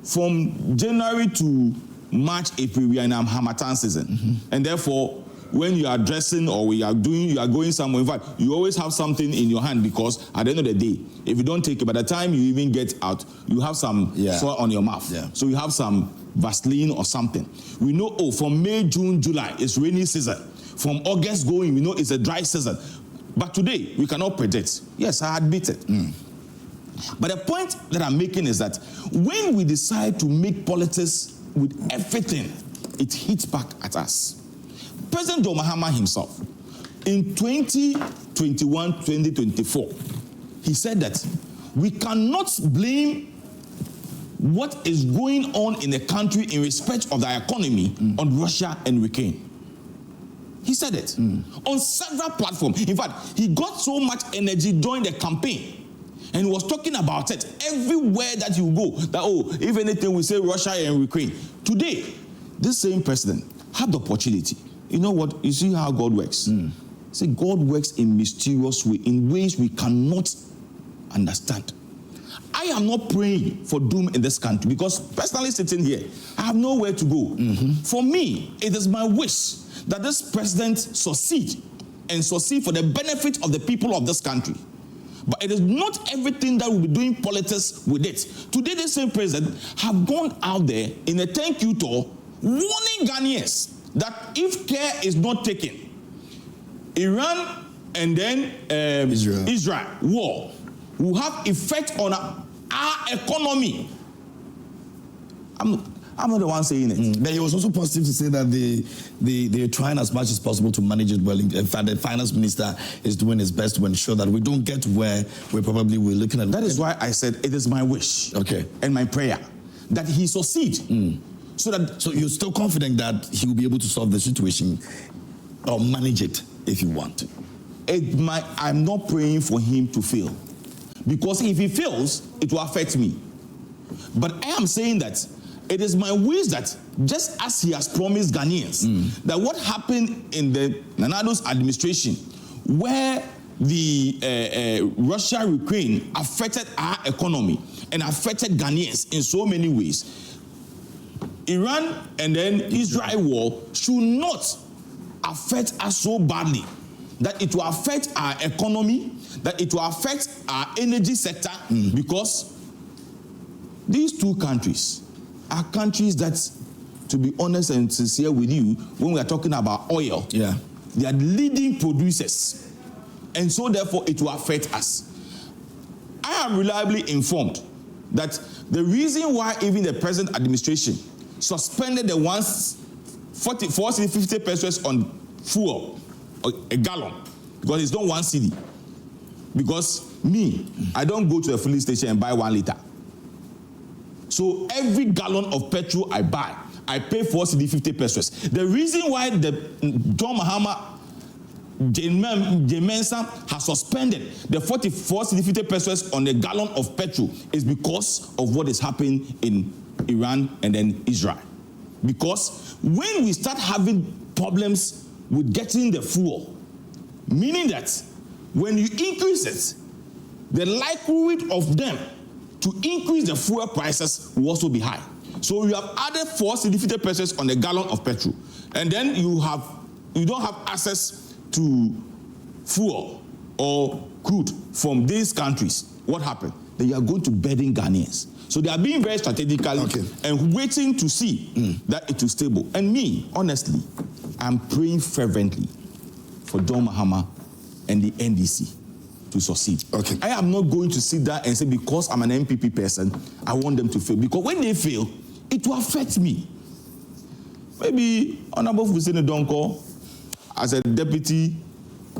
from January to March, April, we are in a Harmattan season. And therefore, when you are dressing or you are going somewhere, in fact, you always have something in your hand because at the end of the day, if you don't take it, by the time you even get out, you have some soil on your mouth. Yeah. So you have some Vaseline or something. We know, from May, June, July, it's rainy season. From August going, we know it's a dry season. But today, we cannot predict. Yes, I admit it. But the point that I'm making is that when we decide to make politics with everything, it hits back at us. President John Mahama himself, in 2021, 2024, he said that we cannot blame what is going on in the country in respect of the economy on Russia and Ukraine. He said it on several platforms. In fact, he got so much energy during the campaign and he was talking about it everywhere that you go. That, if anything, we say Russia and Ukraine. Today, this same president had the opportunity. You know what? You see how God works. See, God works in mysterious ways, in ways we cannot understand. I am not praying for doom in this country because personally sitting here, I have nowhere to go. For me, it is my wish that this president succeed and succeed for the benefit of the people of this country. But it is not everything that we'll be doing politics with it. Today, the same president have gone out there in a thank you tour warning Ghanaians that if care is not taken, Iran and then Israel war will have effect on our economy. I'm not the one saying it. But he was also positive to say that they're trying as much as possible to manage it well. In fact, the finance minister is doing his best to ensure that we don't get where we're looking at. That is why I said it is my wish and my prayer that he succeed. So you're still confident that he will be able to solve the situation or manage it if you want to? I'm not praying for him to fail. Because if he fails, it will affect me. But I am saying that it is my wish that just as he has promised Ghanaians, that what happened in the Nanado's administration, where the Russia-Ukraine affected our economy and affected Ghanaians in so many ways, Iran and then Israel war should not affect us so badly that it will affect our economy, that it will affect our energy sector, because these two countries are countries that, to be honest and sincere with you, when we are talking about oil, they are leading producers. And so therefore it will affect us. I am reliably informed that the reason why even the present administration suspended the 50 pesos on fuel, a gallon, because it's not 1 cedi. Because I don't go to a filling station and buy 1 liter. So every gallon of petrol I buy, I pay 4 cedi 50 pesos. The reason why the John Mahama Jemensa has suspended the 44 cedi 50 pesos on a gallon of petrol is because of what is happening in Iran and then Israel. Because when we start having problems with getting the fuel, meaning that when you increase it, the likelihood of them to increase the fuel prices will also be high. So you have added 4 cedi 50 pesos on a gallon of petrol, and then you don't have access to fuel or crude from these countries. What happened? that you are going to burden Ghanaians. So they are being very strategical and waiting to see that it is stable. And me, honestly, I'm praying fervently for John Mahama and the NDC to succeed. I am not going to sit there and say because I'm an NPP person, I want them to fail. Because when they fail, it will affect me. Maybe Honorable Fuseini Donkor, as a deputy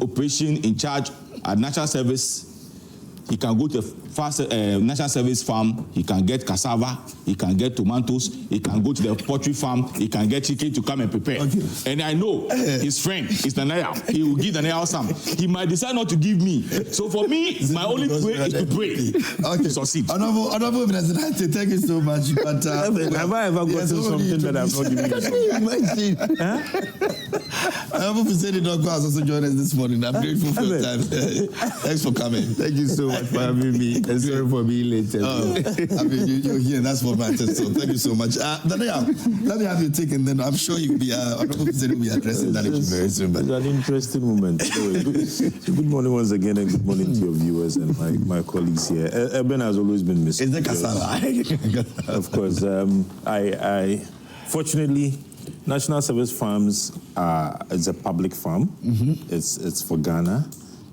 operation in charge at National Service, he can go to a National Service farm, he can get cassava, he can get tomatoes, he can go to the poultry farm, he can get chicken to come and prepare. And I know his friend is Nanaya. He will give Nanaya some. He might decide not to give me. So for me, my only way is to pray to succeed. Honorable Minister, thank you so much. But have I ever gotten something that I've not given you? Imagine. Honorable Fuseini Donkor has also joined us this morning. I'm grateful for your time. Thanks for coming. Thank you so much for having me. And sorry for being late. I mean, you're here. That's what matters. So thank you so much. Let me have your take, and then I'm sure you'll be Honorable Fuseini will be addressing that issue very soon. But it's an interesting moment. Good morning once again, and good morning to your viewers and my colleagues here. Eben has always been missing. Is the cassava? Of course. I fortunately, National Service Farms it's a public farm. It's for Ghana.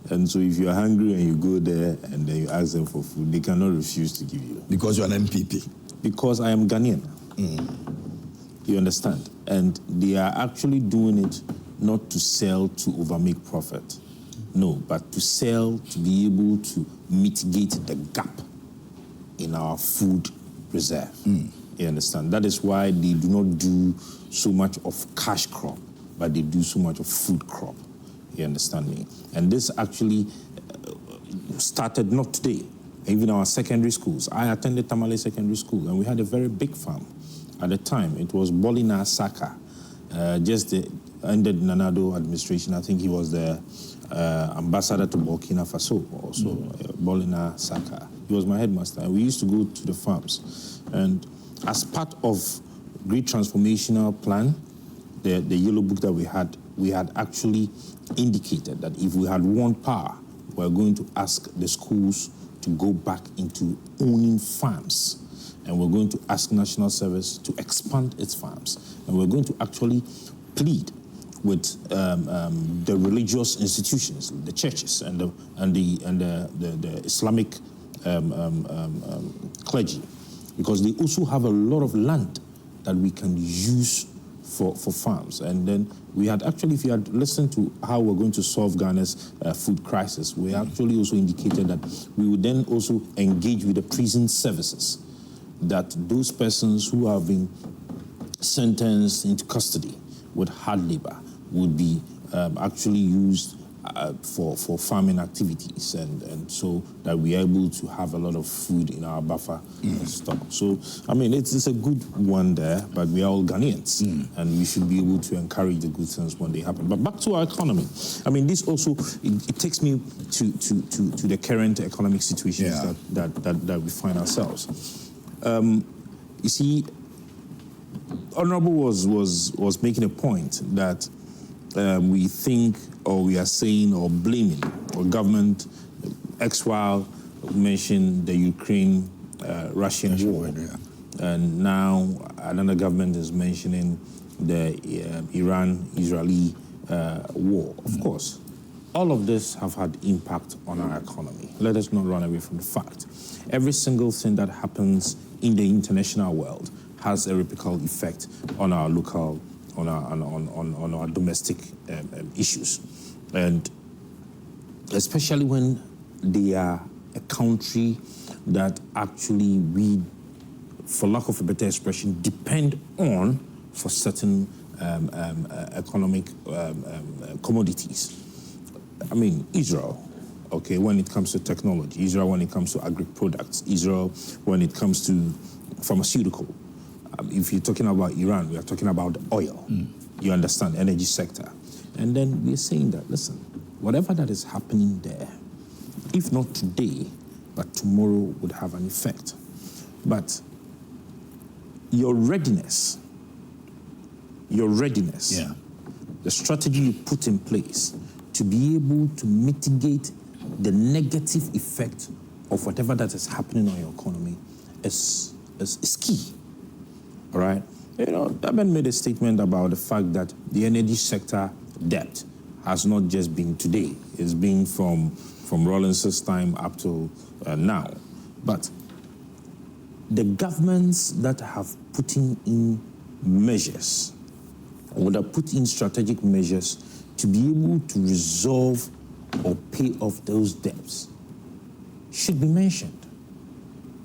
And so if you're hungry and you go there and then you ask them for food, they cannot refuse to give you. Because you're an MPP? Because I am Ghanaian. You understand? And they are actually doing it not to sell to overmake profit. No, but to sell to be able to mitigate the gap in our food reserve. You understand? That is why they do not do so much of cash crop, but they do so much of food crop. You understand me? And this actually started not today. Even our secondary schools. I attended Tamale Secondary School, and we had a very big farm. At the time, it was Bolina Saka. Just ended Nanado administration. I think he was the ambassador to Burkina Faso also, Bolina Saka. He was my headmaster. And we used to go to the farms. And as part of Great Transformational Plan, the yellow book that we had actually indicated that if we had won power, we were going to ask the schools to go back into owning farms. And we're going to ask National Service to expand its farms. And we're going to actually plead with the religious institutions, the churches and the Islamic clergy, because they also have a lot of land that we can use for farms. And then we had actually, if you had listened to how we're going to solve Ghana's food crisis, we actually also indicated that we would then also engage with the prison services, that those persons who have been sentenced into custody with hard labor would be actually used for farming activities, and so that we are able to have a lot of food in our buffer stock. So, I mean, it's a good one there, but we are all Ghanaians, and we should be able to encourage the good things when they happen. But back to our economy. I mean, this also, it takes me to the current economic situations that we find ourselves. You see, Honorable was making a point that we think, or we are saying, or blaming, or government, while mentioned the Ukraine-Russian war. And now another government is mentioning the Iran-Israeli war. Of course, all of this have had impact on our economy. Let us not run away from the fact. Every single thing that happens in the international world has a reciprocal effect on our local, on our domestic issues. And especially when they are a country that actually we, for lack of a better expression, depend on for certain economic commodities. I mean, Israel, okay, when it comes to technology, Israel when it comes to agri-products, Israel when it comes to pharmaceutical. If you're talking about Iran, we are talking about oil. You understand, energy sector. And then we're saying that, listen, whatever that is happening there, if not today, but tomorrow would have an effect. But your readiness, the strategy you put in place to be able to mitigate the negative effect of whatever that is happening on your economy is key. All right? Durban made a statement about the fact that the energy sector debt has not just been today. It's been from Rawlins's time up to now. But the governments that have put in measures, or that put in strategic measures to be able to resolve or pay off those debts should be mentioned.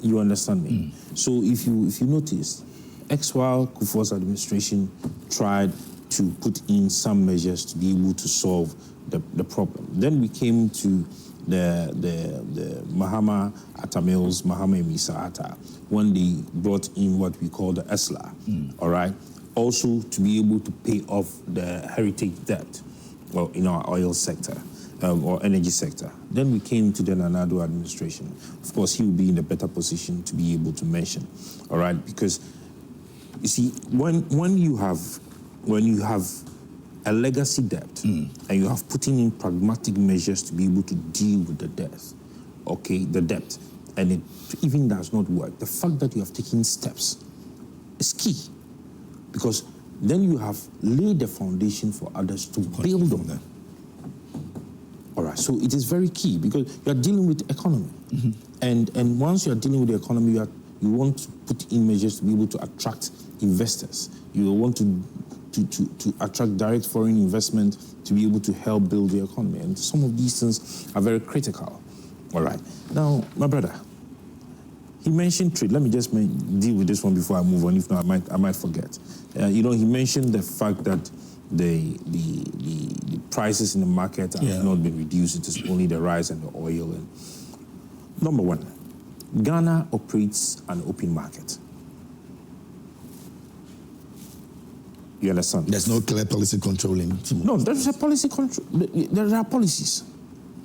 You understand me? So if you notice, while Kufuor's administration tried to put in some measures to be able to solve the problem. Then we came to the Mahama Atamils, Mahama Emisa Atta, when they brought in what we call the ESLA, all right? Also to be able to pay off the heritage debt in our oil sector or energy sector. Then we came to the Nanado administration. Of course, he will be in a better position to be able to mention, all right? Because, you see, when you have a legacy debt and you have put in pragmatic measures to be able to deal with the debt, and it even does not work, the fact that you have taken steps is key, because then you have laid the foundation for others to build on them. All right, so it is very key because you are dealing with the economy. And once you are dealing with the economy, you want to put in measures to be able to attract investors. You want to attract direct foreign investment to be able to help build the economy. And some of these things are very critical. All right. Now, my brother, he mentioned trade. Let me just deal with this one before I move on. If not, I might forget. He mentioned the fact that the prices in the market have not been reduced. It is only the rise in the oil. And number one, Ghana operates an open market. You understand? There's no clear policy controlling. No, there is a policy control. There are policies.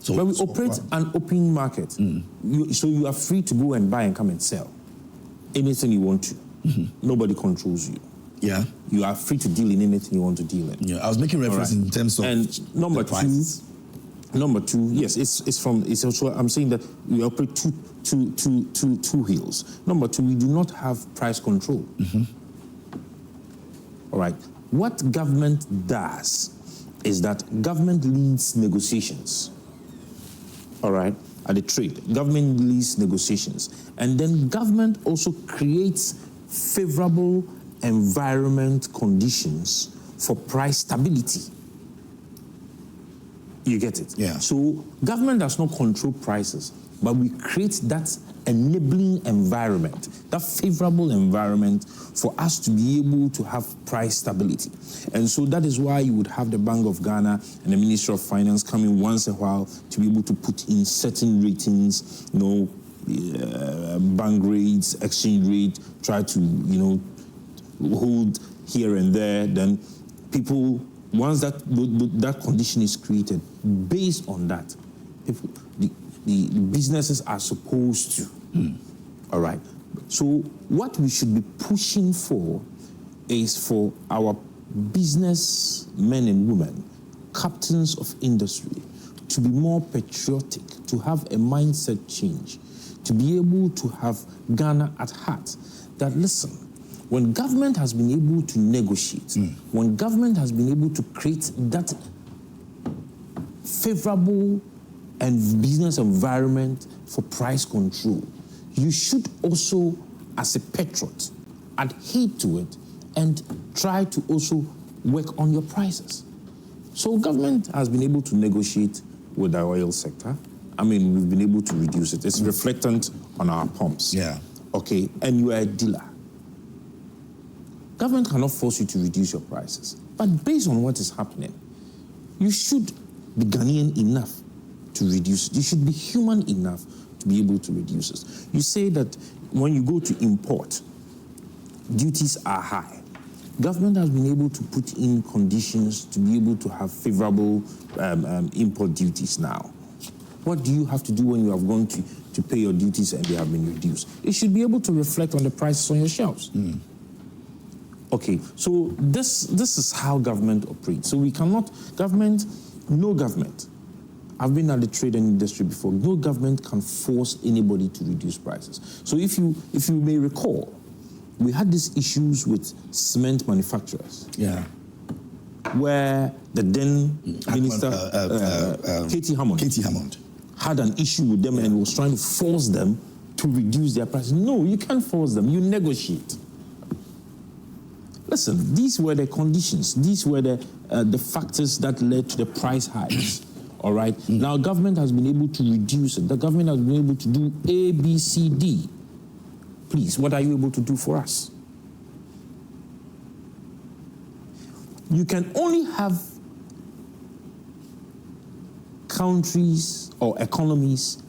But we operate an open market. So you are free to go and buy and come and sell anything you want to. Nobody controls you. Yeah. You are free to deal in anything you want to deal in. Yeah, I was making reference in terms of and number two, yes, it's also, I'm saying that we operate two hills. Number two, we do not have price control. All right. What government does is that government leads negotiations. All right. At the trade, government leads negotiations. And then government also creates favorable environment conditions for price stability. You get it? Yeah. So government does not control prices, but we create that enabling environment, that favorable environment for us to be able to have price stability. And so that is why you would have the Bank of Ghana and the Ministry of Finance coming once in a while to be able to put in certain ratings, bank rates, exchange rate, try to, hold here and there. Then people, once that condition is created, based on that, the businesses are supposed to. All right. So what we should be pushing for is for our businessmen and women, captains of industry, to be more patriotic, to have a mindset change, to be able to have Ghana at heart. That, listen, when government has been able to negotiate, when government has been able to create that favorable and business environment for price control, you should also, as a patriot, adhere to it and try to also work on your prices. So government has been able to negotiate with the oil sector. I mean, we've been able to reduce it. It's reflectant on our pumps. Yeah. Okay, and you are a dealer. Government cannot force you to reduce your prices. But based on what is happening, you should be Ghanaian enough to reduce it. You should be human enough to be able to reduce it. You say that when you go to import, duties are high. Government has been able to put in conditions to be able to have favorable import duties now. What do you have to do when you have gone to pay your duties and they have been reduced? It should be able to reflect on the prices on your shelves. Okay, so this is how government operates. So we cannot, no government I've been at the trade and industry before. No government can force anybody to reduce prices. So if you may recall, we had these issues with cement manufacturers. Yeah. Where the then minister, Katie Hammond, had an issue with them and was trying to force them to reduce their prices. No, you can't force them. You negotiate. Listen, these were the conditions. These were the factors that led to the price hikes. All right. Now, government has been able to reduce it. The government has been able to do A, B, C, D. Please, what are you able to do for us? You can only have countries or economies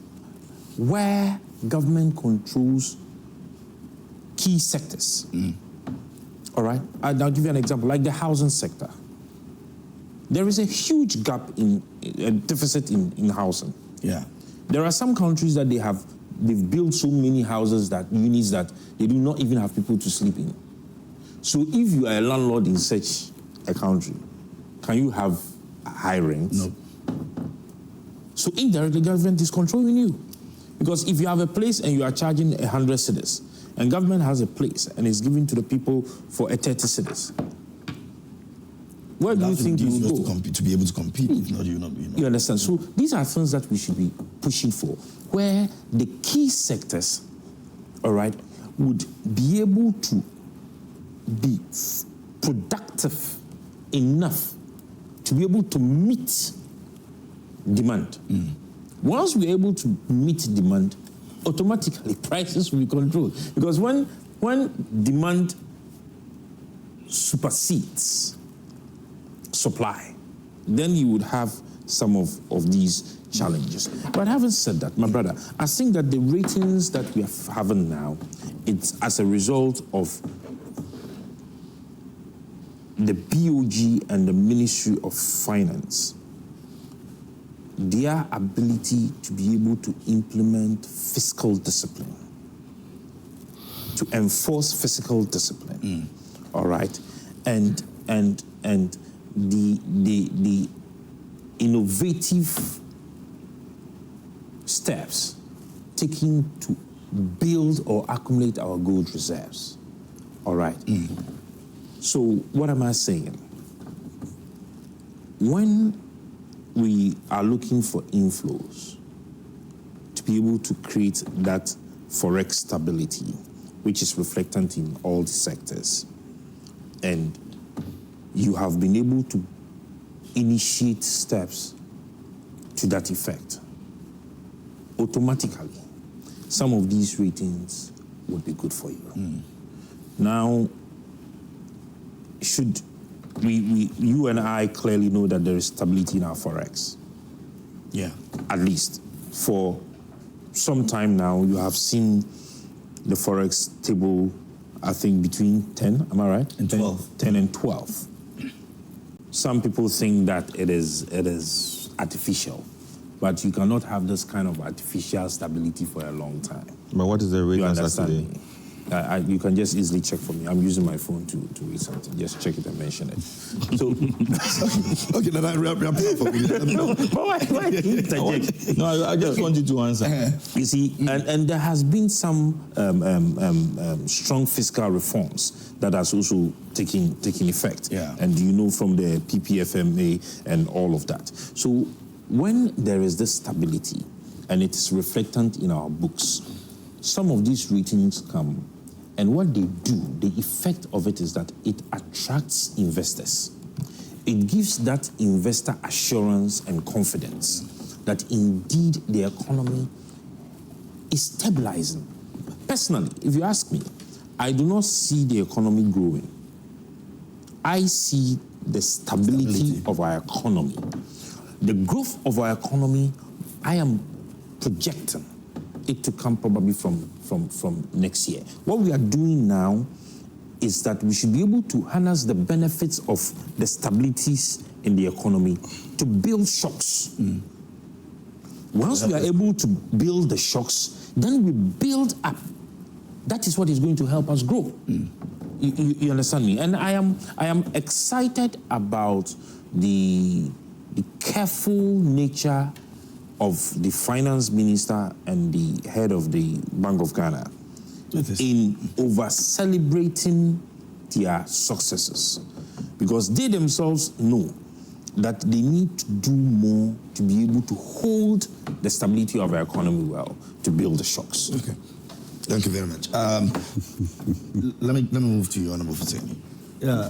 where government controls key sectors. All right? I'll give you an example, like the housing sector. There is a huge gap a deficit in housing. Yeah. There are some countries that they've built so many units that they do not even have people to sleep in. So if you are a landlord in such a country, can you have high rents? No. So indirectly, government is controlling you. Because if you have a place and you are charging 100 cedis, and government has a place and is given to the people for a 30 cedis, where do you think you will go? To be able to compete, if not, You understand? So these are things that we should be pushing for, where the key sectors, all right, would be able to be productive enough to be able to meet demand. Once we're able to meet demand, automatically prices will be controlled. Because when demand supersedes supply, then you would have some of these challenges. But having said that, my brother, I think that the ratings that we are having now, it's as a result of the BOG and the Ministry of Finance, their ability to be able to implement fiscal discipline, to enforce fiscal discipline, all right, and the innovative steps taken to build or accumulate our gold reserves, all right. So what am I saying? When we are looking for inflows to be able to create that forex stability, which is reflectant in all the sectors, and you have been able to initiate steps to that effect, automatically, some of these ratings would be good for you. Now, you and I clearly know that there is stability in our forex. Yeah. At least for some time now, you have seen the forex table, I think between 10, am I right? And 12. 10 and 12. Some people think that it is artificial, but you cannot have this kind of artificial stability for a long time. But what is the rate You on understand Saturday? me? You can just easily check for me. I'm using my phone to read something. Just check it and mention it. So, okay, then I wrap it up for me. no, but why interject? No, I just want you to answer. You see, and there has been some strong fiscal reforms that has also taken effect. Yeah. And you know, from the PPFMA and all of that. So when there is this stability and it is reflectant in our books, some of these ratings come, and what they do, the effect of it is that it attracts investors. It gives that investor assurance and confidence that indeed the economy is stabilizing. Personally, if you ask me, I do not see the economy growing. I see the stability of our economy. The growth of our economy, I am projecting it to come probably from next year. What we are doing now is that we should be able to harness the benefits of the stabilities in the economy to build shocks. Once we are able to build the shocks, then we build up. That is what is going to help us grow. You understand me? And I am excited about the careful nature of the finance minister and the head of the Bank of Ghana in over-celebrating their successes, because they themselves know that they need to do more to be able to hold the stability of our economy well, to build the shocks. Okay. Thank you very much. Let me move to you, Honorable Fuseini. Yeah,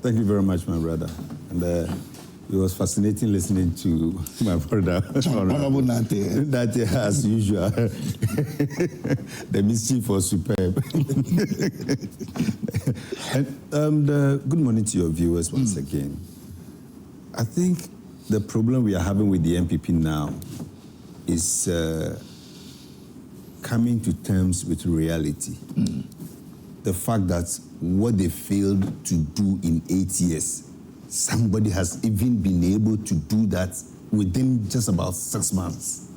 thank you very much, my brother. And it was fascinating listening to my brother. Honorable Nate. Nate, as usual. The mischief was superb. And good morning to your viewers once again. I think the problem we are having with the NPP now is coming to terms with reality. The fact that what they failed to do in 8 years, somebody has even been able to do that within just about 6 months.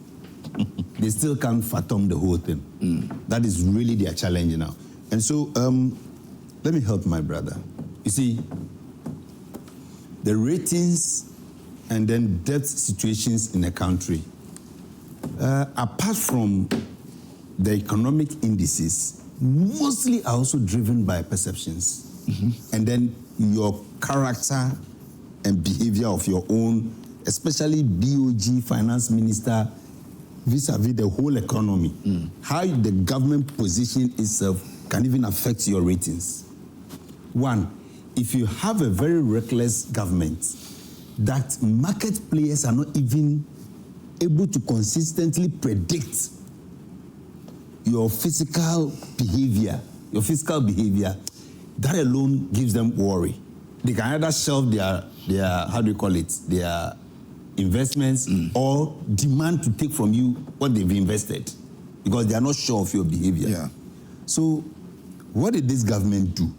They still can't fathom the whole thing. That is really their challenge now. And so, let me help my brother. You see, the ratings and then debt situations in a country, apart from the economic indices, mostly are also driven by perceptions. And then your character and behavior of your own, especially BOG, finance minister, vis-a-vis the whole economy. How the government position itself can even affect your ratings. One, if you have a very reckless government, that market players are not even able to consistently predict your fiscal behavior, that alone gives them worry. They can either shelve their how do you call it, their investments or demand to take from you what they've invested because they are not sure of your behavior. Yeah. So what did this government do?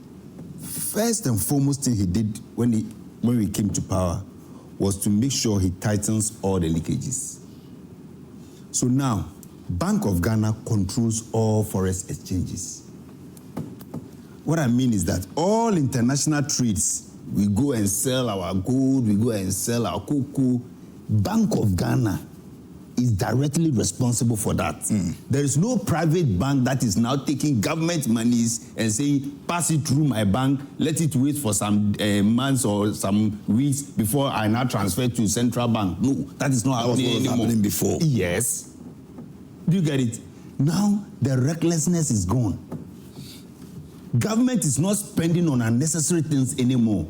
First and foremost thing he did when we came to power was to make sure he tightens all the leakages. So now, Bank of Ghana controls all forex exchanges. What I mean is that all international trades, we go and sell our gold, we go and sell our cocoa. Bank of Ghana is directly responsible for that. There is no private bank that is now taking government monies and saying, pass it through my bank, let it wait for some months or some weeks before I now transfer to central bank. No, that is not happening anymore. Happening before. Yes. Do you get it? Now, the recklessness is gone. Government is not spending on unnecessary things anymore.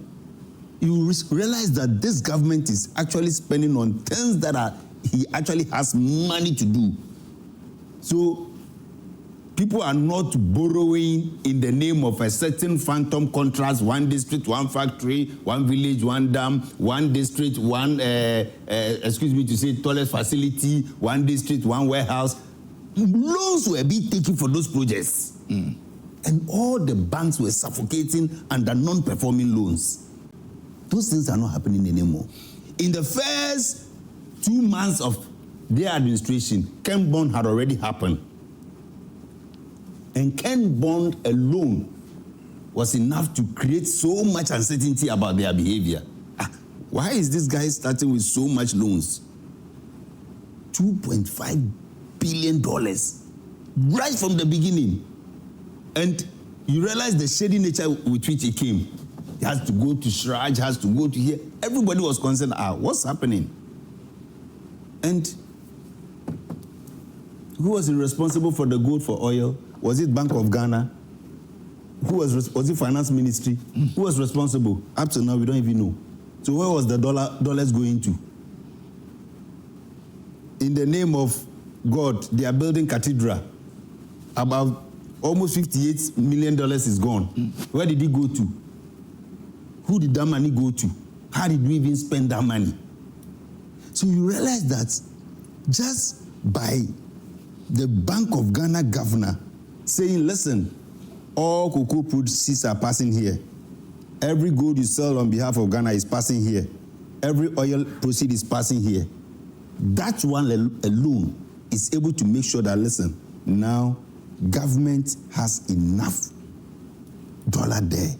You realize that this government is actually spending on things that he actually has money to do. So, people are not borrowing in the name of a certain phantom contract, one district, one factory, one village, one dam, one district, one, toilet facility, one district, one warehouse. Loans were being taken for those projects. And all the banks were suffocating under non-performing loans. Those things are not happening anymore. In the first 2 months of their administration, Ken Bond had already happened. And Ken Bond alone was enough to create so much uncertainty about their behavior. Why is this guy starting with so much loans? $2.5 billion right from the beginning. And you realize the shady nature with which he came. He has to go to Shraj, has to go to here. Everybody was concerned, what's happening? And who was responsible for the gold for oil? Was it Bank of Ghana? Who was it Finance Ministry? Who was responsible? Up to now, we don't even know. So where was the dollars going to? In the name of God, they are building cathedral. About almost $58 million is gone. Where did it go to? Who did that money go to? How did we even spend that money? So you realize that just by the Bank of Ghana governor saying, listen, all cocoa proceeds are passing here. Every gold you sell on behalf of Ghana is passing here. Every oil proceed is passing here. That one alone is able to make sure that, listen, now government has enough dollar there.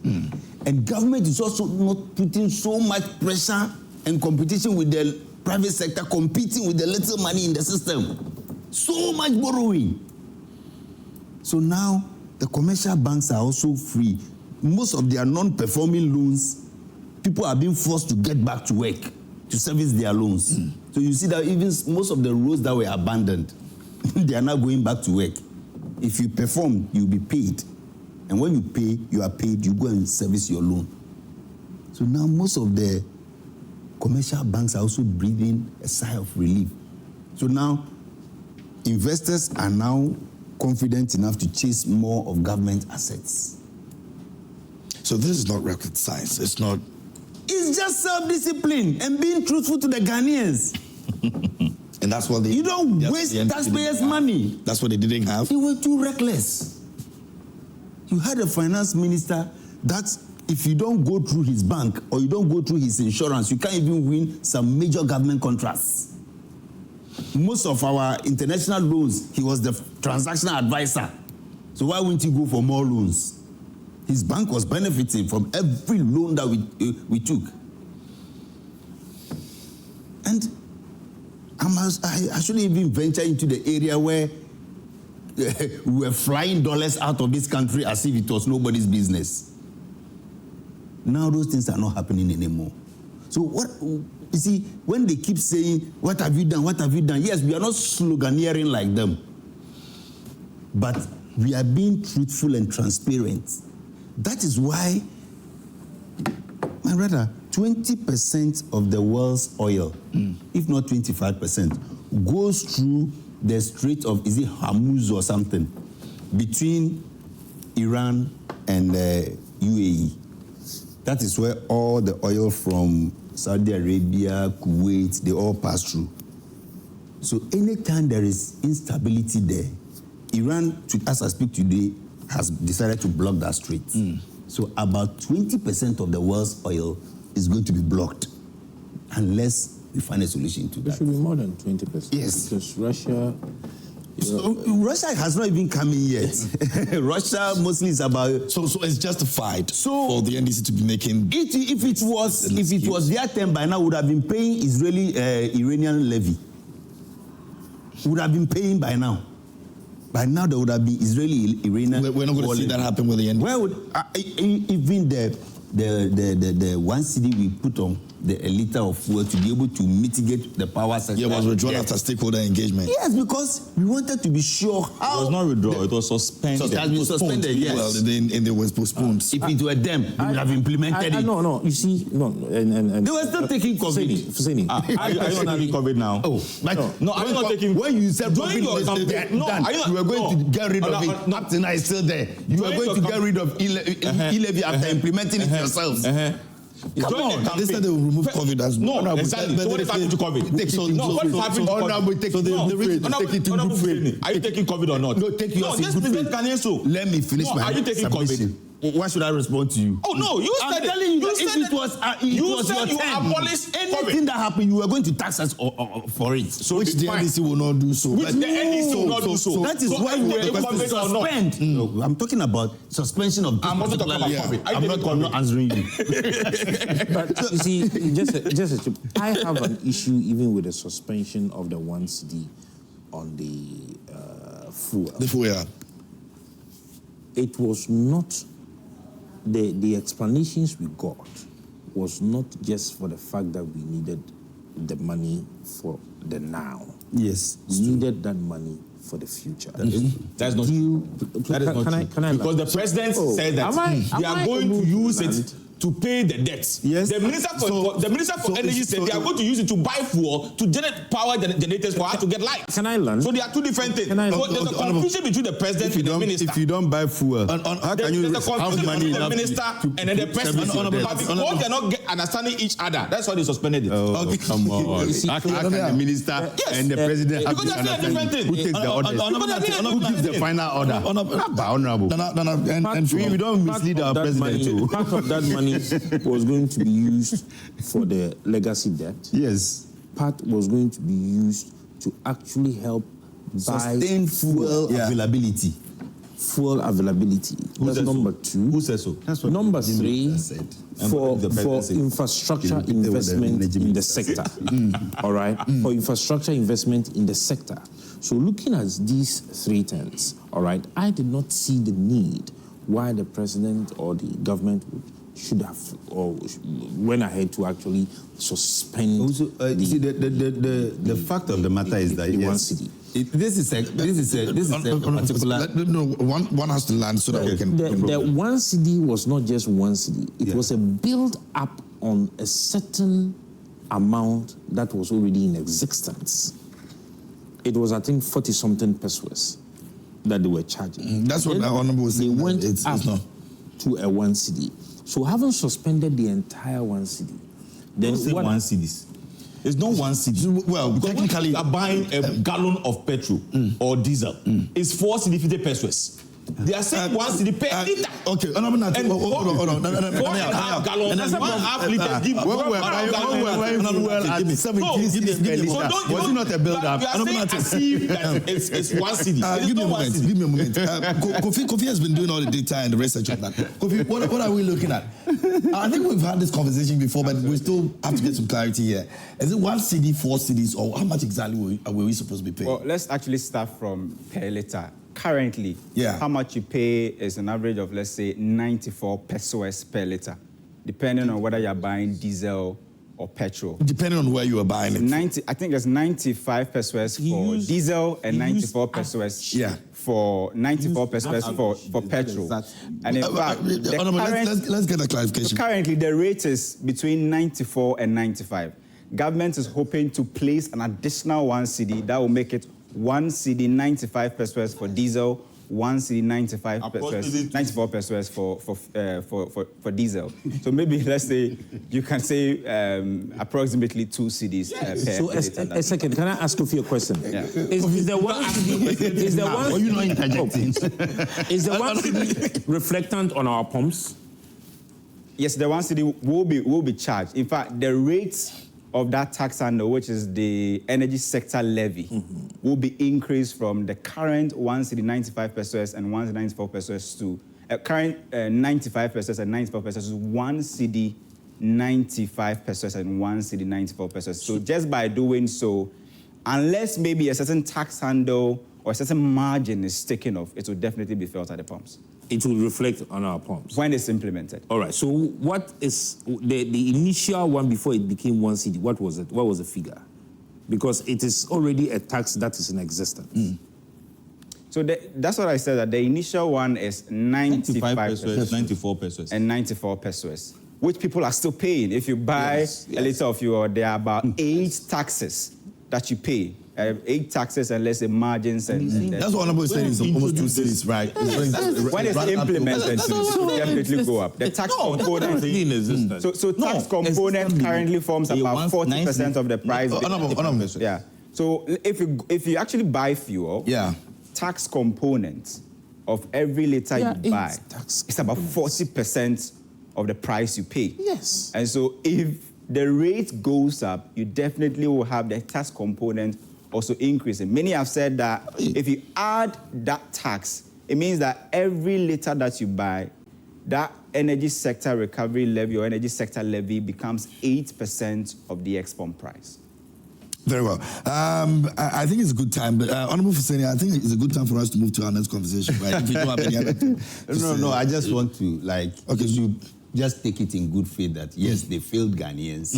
And government is also not putting so much pressure and competition with the private sector competing with the little money in the system. So much borrowing. So now the commercial banks are also free. Most of their non-performing loans, people are being forced to get back to work to service their loans. So you see that even most of the roads that were abandoned, they are now going back to work. If you perform, you'll be paid. And when you pay, you are paid, you go and service your loan. So now most of the commercial banks are also breathing a sigh of relief. So now investors are now confident enough to chase more of government assets. So this is not rocket science. It's not. It's just self-discipline and being truthful to the Ghanaians. And that's what they. You don't waste taxpayers' money. That's what they didn't have. They were too reckless. You had a finance minister that if you don't go through his bank or you don't go through his insurance, you can't even win some major government contracts. Most of our international loans, he was the transactional advisor. So why wouldn't he go for more loans? His bank was benefiting from every loan that we took. And I shouldn't even venture into the area where we were flying dollars out of this country as if it was nobody's business. Now those things are not happening anymore. So what, you see, when they keep saying, what have you done, what have you done? Yes, we are not sloganeering like them. But we are being truthful and transparent. That is why, my brother, 20% of the world's oil, if not 25%, goes through the Strait of, is it Hormuz or something, between Iran and UAE. That is where all the oil from Saudi Arabia, Kuwait, they all pass through. So anytime there is instability there, Iran, as I speak today, has decided to block that strait. So about 20% of the world's oil is going to be blocked unless we find a solution to that. It should be more than 20%. Yes. Because Russia... Russia has not even come in yet. Russia mostly is about... So it's justified for the NDC to be making... If it was their turn by now, would have been paying Iranian levy. Would have been paying by now. By now, there would have been Israeli-Iranian... We're not going to see that happen with the NDC. Where would... even the 1 cedi we put on a liter of fuel to be able to mitigate the power sector. Yeah, it was withdrawn after stakeholder engagement. Yes, because we wanted to be sure how... It was not withdrawn, it was suspended. It has been suspended, yes. Well, and they were postponed. If it were them, they would have implemented it. No, you see, and they were still taking COVID. Fuseini. Are you not taking COVID now? Oh, but no, are you not taking... When you said during your campaign, you were going to get rid of it. Up to now, it's still there. You were going to get rid of e-levy after implementing it yourselves. Come on, they said they will remove COVID as well. No, exactly. So what is happening to COVID? What is happening to COVID? Are you taking COVID or not? No, take yours. No, just present Ghanaians so. Let me finish my Are you taking COVID? Why should I respond to you? Oh no, you said I'm telling you, if it was your abolished anything that happened, you were going to tax us for it. So which the NDC will not do so. Which the NDC will not do so. That is why we were going to suspend. No, I'm talking about suspension of. I'm also talking about COVID. I'm not answering you. But you see, I have an issue even with the suspension of the 1 cedi on the fuel. The fuel, yeah. It was not. The explanations we got was not just for the fact that we needed the money for the now. Yes. We needed that money for the future. That's not true. That is not true. Can I because the president said that they are going to use it to pay the debts. Yes. The minister for energy said they are going to use it to buy fuel to generate power generators for us to get light. Can I learn? So they are two different things. There's a confusion between the president and the minister. If you don't buy fuel, how can you have money between the minister and then the president? But because they're not understanding each other, that's why they suspended it. Oh, come on. How can the minister and the president have to understand who takes the orders? Who gives the final order? Honorable. We don't mislead our president. Part of that money was going to be used for the legacy debt. Yes. Part was going to be used to actually help sustain fuel availability fuel availability. That's number 2. Who says so? That's what Number 3, said. for The president said. infrastructure You know, investment in the sector. All right? For infrastructure investment in the sector. So looking at these 3 things, all right, I did not see the need why the president or the government should have or went ahead to actually suspend. Also, see, the fact of the matter is that the yes, 1 cedi. This is a particular. No, one has to land so that we can. The 1 cedi was not just 1 cedi. It was a build up on a certain amount that was already in existence. It was, I think, 40-something pesos that they were charging. That's what the honorable was saying. They went it's up not. to a 1 cedi. So having suspended the entire 1 cedi, then Don't say what? 1 cedis. It's not 1 cedi. Well, Because technically, when you are buying a gallon of petrol or diesel, it's 4 cedi 50 pesos. They are saying 1 cedi per liter. Okay, hold on. And 4.5 gallons, that's 1.5 liters. Give When we were buying fuel at 17 cedis per liter, was it not a build-up? You are saying as if that it's 1 cedi. Give me a moment. Kofi has been doing all the data and the research on that. Kofi, what are we looking at? I think we've had this conversation before, but we still have to get some clarity here. Is it 1 cedi, 4 cedis, or how much exactly were we supposed to be paying? Well, let's actually start from per liter. Currently, how much you pay is an average of, let's say, 94 pesos per liter, depending on whether you're buying diesel or petrol. Depending on where you are buying it. I think there's 95 pesos for diesel and 94 pesos for 94 pesos for petrol. And in fact, let's get a clarification. Currently, the rate is between 94 and 95. Government is hoping to place an additional 1 cedi that will make it 1 cedi 95 pesos for diesel, 1 cedi 94 pesos for diesel. So maybe let's say you can say approximately 2 cedis per So a second, can I ask you a question? Yeah. Is the 1 cedi reflectant on our pumps? Yes, the 1 cedi will be charged. In fact, the rates of that tax handle, which is the energy sector levy, will be increased from the current 1 cedi 95 pesos and 1 cedi 94 pesos to current 95 pesos and 94 pesos to 1 cedi 95 pesos and 1 cedi 94 pesos. So just by doing so, unless maybe a certain tax handle or a certain margin is taken off, it will definitely be felt at the pumps. It will reflect on our pumps. When it's implemented. All right, so what is the initial one before it became 1 cedi? What was it? What was the figure? Because it is already a tax that is in existence. So that's what I said, that the initial one is 95 pesos, 94 pesos. and 94 pesos, which people are still paying. If you buy a liter of fuel, there are about 8 taxes that you pay. 8 taxes and less margins. That's what Honorable is saying, is almost 2 cities, right? When it's implemented, it will definitely go up. The tax component, tax component currently forms about 40% of the price. Yeah. So if you actually buy fuel, tax component of every liter you buy, it's about 40% of the price you pay. Yes. And so if the rate goes up, you definitely will have the tax component also increasing. Many have said that if you add that tax, it means that every liter that you buy, that energy sector recovery levy or energy sector levy becomes 8% of the export price. Very well. I think it's a good time, but Honorable Fuseini, I think it's a good time for us to move to our next conversation, right? If you don't have any other No, I just want to, you just take it in good faith that, yes, they failed Ghanaians.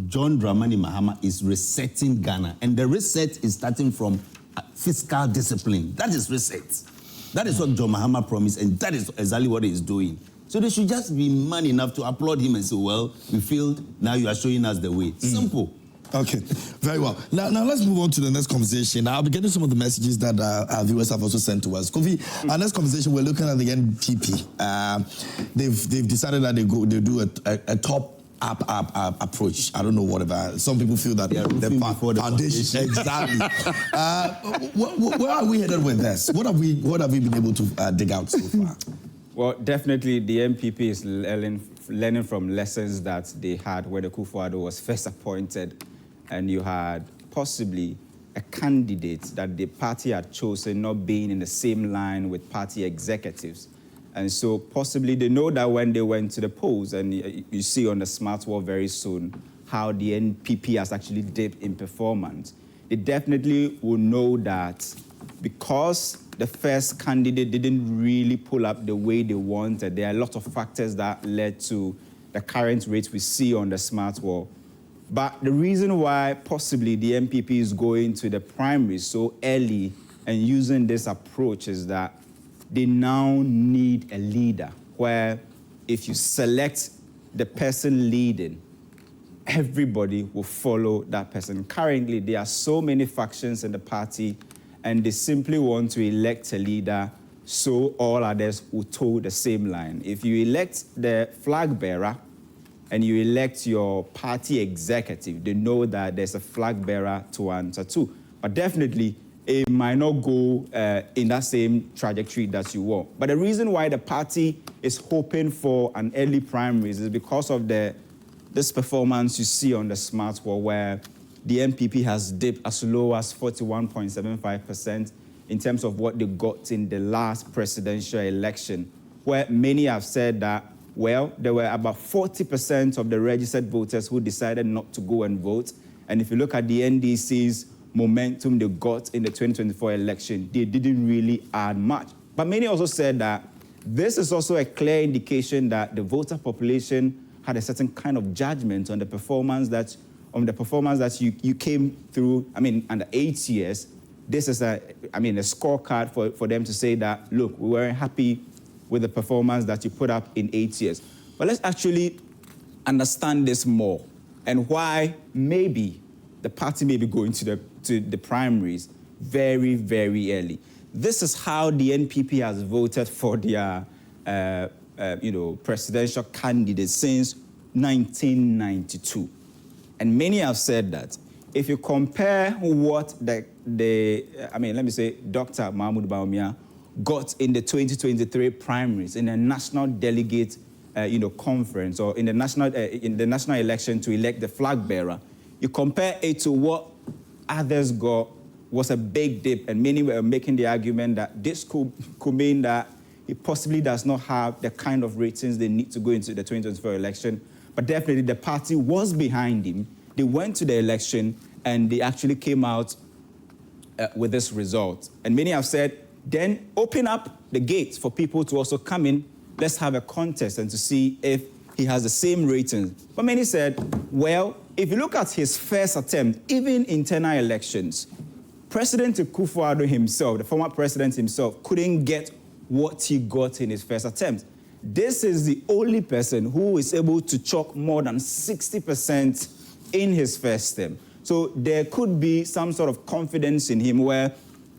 John Dramani Mahama is resetting Ghana, and the reset is starting from fiscal discipline. That is reset. That is what John Mahama promised, and that is exactly what he is doing. So they should just be man enough to applaud him and say, well, we failed, now you are showing us the way. Simple. Okay, very well. Now let's move on to the next conversation. I'll be getting some of the messages that our viewers have also sent to us. Kofi, our next conversation, we're looking at the NPP. They've decided that they do a top-up approach. I don't know whatever. Some people feel that the foundation. Exactly. Where are we headed with this? What have we been able to dig out so far? Well, definitely the NPP is learning from lessons that they had when the Akufo-Addo was first appointed, and you had possibly a candidate that the party had chosen not being in the same line with party executives. And so possibly they know that when they went to the polls, and you see on the smart wall very soon how the NPP has actually dipped in performance, they definitely will know that because the first candidate didn't really pull up the way they wanted, there are a lot of factors that led to the current rates we see on the smart wall. But the reason why possibly the NPP is going to the primaries so early and using this approach is that they now need a leader where if you select the person leading, everybody will follow that person. Currently, there are so many factions in the party, and they simply want to elect a leader so all others will toe the same line. If you elect the flag bearer and you elect your party executive, they know that there's a flag bearer to answer to. But definitely, it might not go in that same trajectory that you want. But the reason why the party is hoping for an early primaries is because of this performance you see on the smart wall, where the NPP has dipped as low as 41.75% in terms of what they got in the last presidential election, where many have said that, well, there were about 40% of the registered voters who decided not to go and vote. And if you look at the NDC's momentum they got in the 2024 election, they didn't really add much. But many also said that this is also a clear indication that the voter population had a certain kind of judgment on the performance that you came through, under 8 years. This is a scorecard for them to say that, look, we weren't happy with the performance that you put up in 8 years. But let's actually understand this more and why maybe the party may be going to the primaries very, very early. This is how the NPP has voted for their presidential candidate since 1992. And many have said that if you compare what Dr. Mahmoud Bawumia got in the 2023 primaries in a national delegate conference, or in the national election to elect the flag bearer, you compare it to what others got, was a big dip, and many were making the argument that this could mean that he possibly does not have the kind of ratings they need to go into the 2024 election. But definitely the party was behind him. They went to the election and they actually came out with this result. And many have said, then open up the gates for people to also come in. Let's have a contest and to see if he has the same ratings. But many said, well, if you look at his first attempt, even internal elections, President Akufo-Addo himself, the former president himself, couldn't get what he got in his first attempt. This is the only person who is able to chalk more than 60% in his first term. So there could be some sort of confidence in him where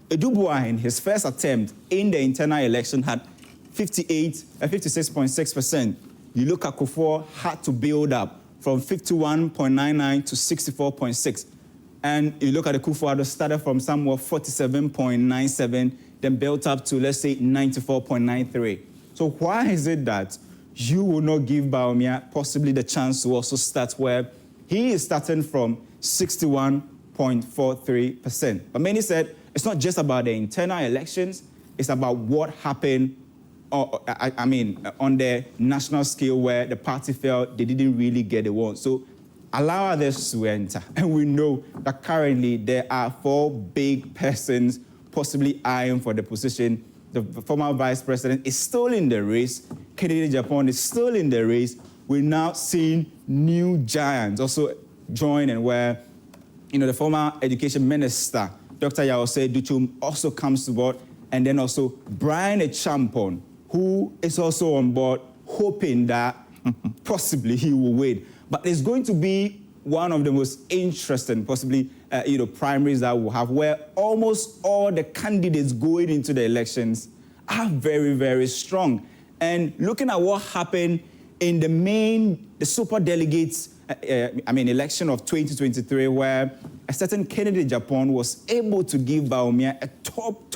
Edubua in his first attempt in the internal election had 56.6%. You look at Kufuor had to build up from 51.99 to 64.6. And you look at the Akufo-Addo started from somewhere 47.97, then built up to, let's say, 94.93. So why is it that you will not give Bawumia possibly the chance to also start where he is starting from 61.43%? But many said it's not just about the internal elections, it's about what happened on the national scale where the party felt they didn't really get the one. So allow others to enter. And we know that currently there are 4 big persons possibly eyeing for the position. The former vice president is still in the race. Kennedy Japan is still in the race. We're now seeing new giants also join, and where, the former education minister, Dr. Yawose Duchum, also comes to board, and then also Brian Echampon, who is also on board, hoping that possibly he will win. But it's going to be one of the most interesting, possibly, primaries that we'll have, where almost all the candidates going into the elections are very, very strong. And looking at what happened in the super delegates, election of 2023, where a certain Kennedy Japan was able to give Bawumia a top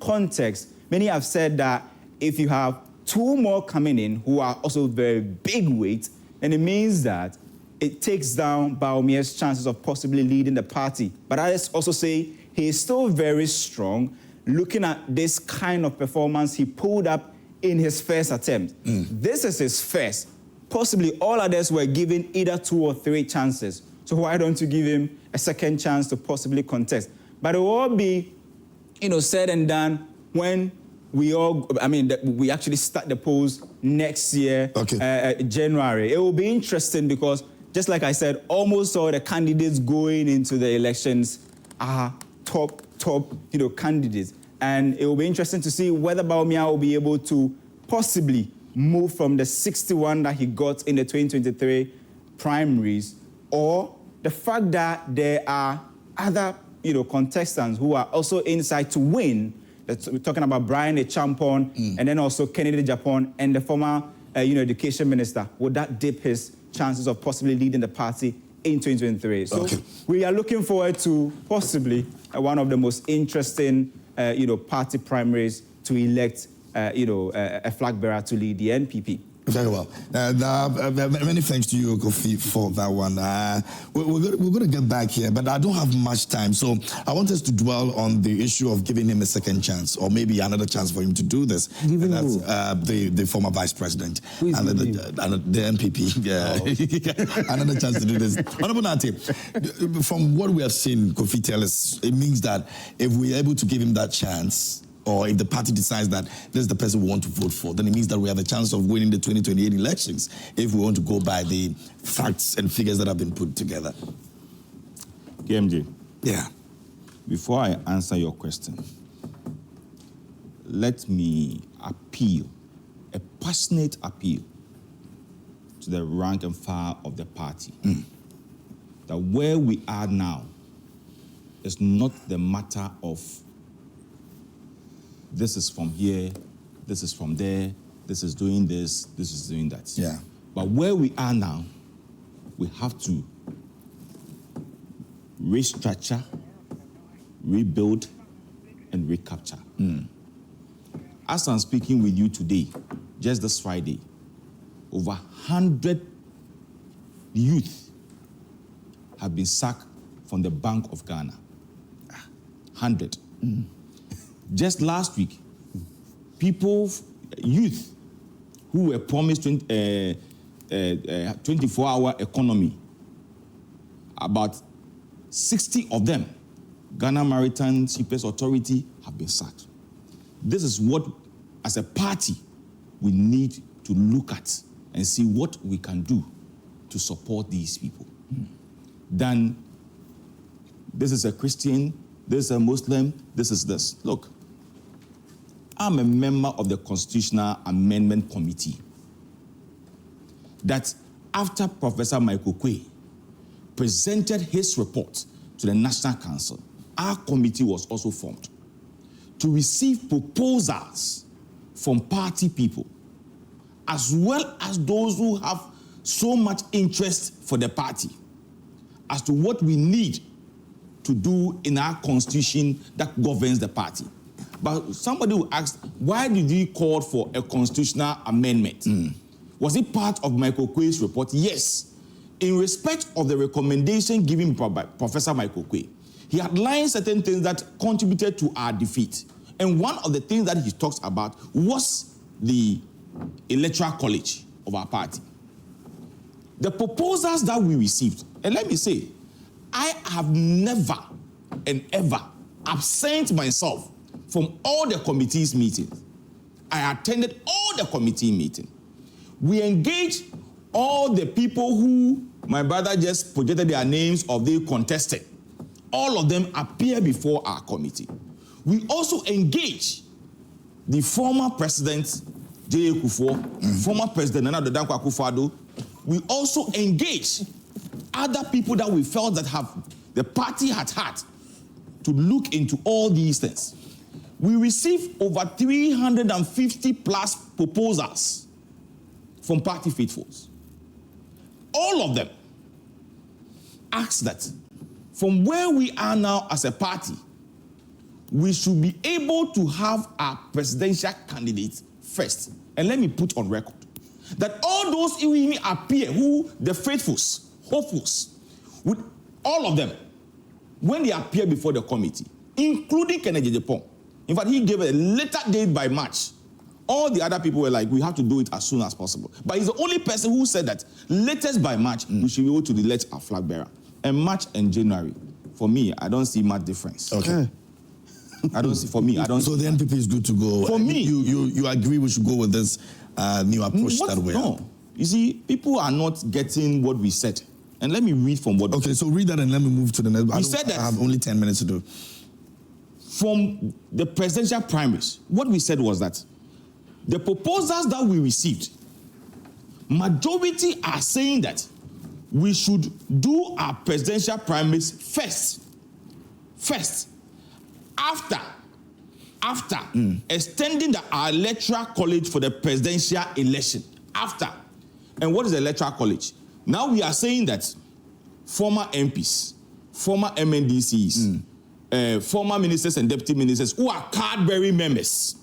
context. Many have said that if you have 2 more coming in who are also very big weight, then it means that it takes down Bawumia's chances of possibly leading the party. But I also say he is still very strong, looking at this kind of performance he pulled up in his first attempt. This is his first. Possibly all others were given either 2 or 3 chances. So why don't you give him a second chance to possibly contest? But it will all be, said and done when we actually start the polls next year, January. It will be interesting because, just like I said, almost all the candidates going into the elections are top, candidates. And it will be interesting to see whether Bawumia will be able to possibly move from the 61 that he got in the 2023 primaries, or the fact that there are other, contestants who are also inside to win. We're talking about Brian Echampon and then also Kennedy Japan and the former, education minister. Would that dip his chances of possibly leading the party in 2023? So we are looking forward to possibly one of the most interesting, party primaries to elect, a flag bearer to lead the NPP. Very well. Many thanks to you, Kofi, for that one. We're going to get back here, but I don't have much time. So I want us to dwell on the issue of giving him a second chance, or maybe another chance for him to do this. And that's the former vice president and the NPP. Yeah. Another chance to do this. Honorable Nate, from what we have seen, Kofi tell us, it means that if we're able to give him that chance, or if the party decides that this is the person we want to vote for, then it means that we have a chance of winning the 2028 elections if we want to go by the facts and figures that have been put together. KMJ. Yeah. Before I answer your question, let me appeal, a passionate appeal to the rank and file of the party, that where we are now is not the matter of this is from here, this is from there, this is doing this, this is doing that. Yeah. But where we are now, we have to restructure, rebuild, and recapture. As I'm speaking with you today, just this Friday, over 100 youth have been sacked from the Bank of Ghana. 100. Just last week, youth who were promised 24-hour economy, about 60 of them, Ghana Maritime Shippers Authority, have been sacked. This is what, as a party, we need to look at and see what we can do to support these people. Then, this is a Christian, this is a Muslim, this is this. Look, I'm a member of the Constitutional Amendment Committee. That after Professor Michael Quay presented his report to the National Council, our committee was also formed to receive proposals from party people, as well as those who have so much interest for the party, as to what we need to do in our constitution that governs the party. But somebody will ask, why did he call for a constitutional amendment? Was it part of Michael Quay's report? Yes. In respect of the recommendation given by Professor Michael Quay, he outlined certain things that contributed to our defeat. And one of the things that he talks about was the electoral college of our party. The proposals that we received, and let me say, I have never and ever absent myself from all the committee's meetings. I attended all the committee meetings. We engaged all the people who my brother just projected their names of they contested. All of them appear before our committee. We also engaged the former president, J.A. Kufuor, former president, Nana Dankwa Akufo-Addo. We also engaged other people that we felt that the party had to look into all these things. We received over 350 plus proposals from party faithfuls. All of them asked that from where we are now as a party, we should be able to have our presidential candidates first. And let me put on record that all those who appear, who the faithfuls, hopefuls, with all of them, when they appear before the committee, including Kennedy Japan. In fact, he gave a later date by March. All the other people were like, we have to do it as soon as possible. But he's the only person who said that latest by March, we should be able to elect our flag bearer. And March and January, for me, I don't see much difference. Okay. I don't see, for me, I don't So see the NPP is good to go. For me. You agree we should go with this new approach that way? No. You see, people are not getting what we said. And let me read from what... Okay, so read that and let me move to the next. We said that... I have only 10 minutes to do. From the presidential primaries, what we said was that the proposals that we received, majority are saying that we should do our presidential primaries first, after extending our electoral college for the presidential election. After. And what is the electoral college? Now we are saying that former MPs, former MNDCs, former ministers and deputy ministers who are card-bearing members,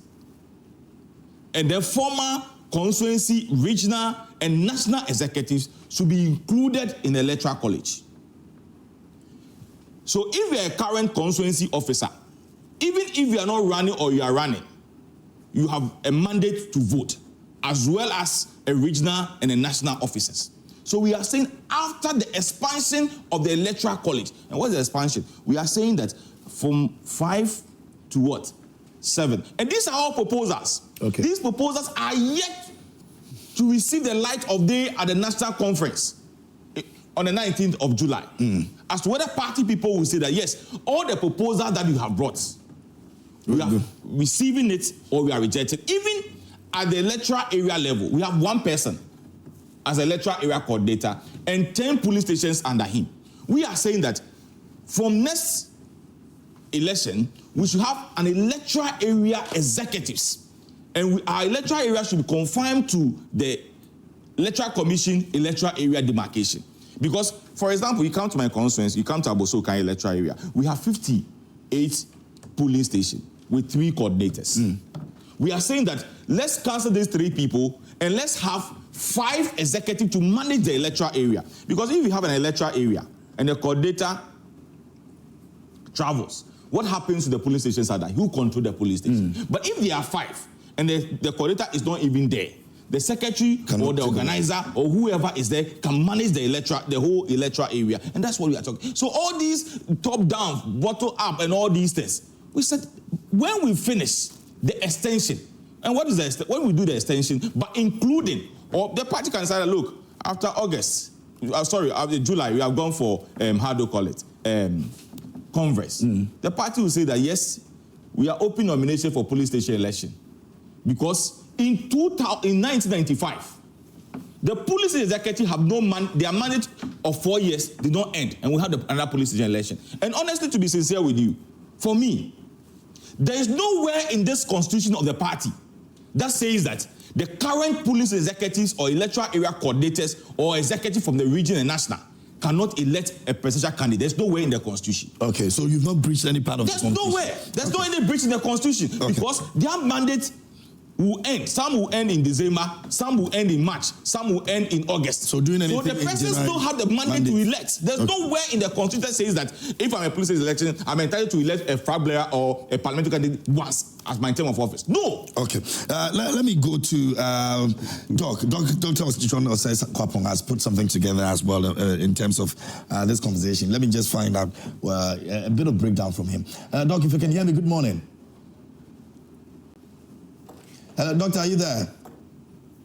and then former constituency, regional, and national executives should be included in the electoral college. So if you're a current constituency officer, even if you are not running or you are running, you have a mandate to vote, as well as a regional and a national officers. So we are saying after the expansion of the electoral college, and what's the expansion? We are saying that from 5 to what? 7. And these are all proposals. Okay. These proposals are yet to receive the light of day at the national conference on the 19th of July. As to whether party people will say that, yes, all the proposals that you have brought, we are receiving it or we are rejecting. Even at the electoral area level, we have one person as electoral area coordinator and 10 police stations under him. We are saying that from next election, we should have an electoral area executives. And our electoral area should be confined to the electoral commission electoral area demarcation. Because, for example, you come to my constituency, you come to Abosokan electoral area, we have 58 polling stations with 3 coordinators. We are saying that let's cancel these 3 people and let's have 5 executives to manage the electoral area. Because if you have an electoral area and the coordinator travels, what happens to the police stations are that who control the police station? But if there are 5 and the coordinator is not even there, the secretary or the organizer or whoever is there can manage the whole electoral area. And that's what we are talking. So all these top down, bottom up and all these things, we said when we finish the extension, and what is when we do the extension, but including, or the party can say, look, after August, after July, we have gone for, how do you call it, Congress. The party will say that, yes, we are open nomination for police station election. Because in 1995, the police executive have their mandate of 4 years did not end, and we had another police station election. And honestly, to be sincere with you, for me, there is nowhere in this constitution of the party that says that the current police executives or electoral area coordinators or executive from the region and national cannot elect a presidential candidate. There's no way in the constitution. Okay, so you've not breached any part of the constitution. There's nowhere. There's no any breach in the constitution because their mandate will end. Some will end in December, some will end in March, some will end in August. So doing anything the president still have the mandate to elect. There's nowhere in the constitution that says that if I'm a police election, I'm entitled to elect a flag bearer or a parliamentary candidate once as my term of office. No. Okay. Let me go to Doc. Dr. Osichon Kwapong has put something together as well in terms of this conversation. Let me just find out a bit of breakdown from him. Doc, if you can hear me, good morning. Hello, Doctor, are you there?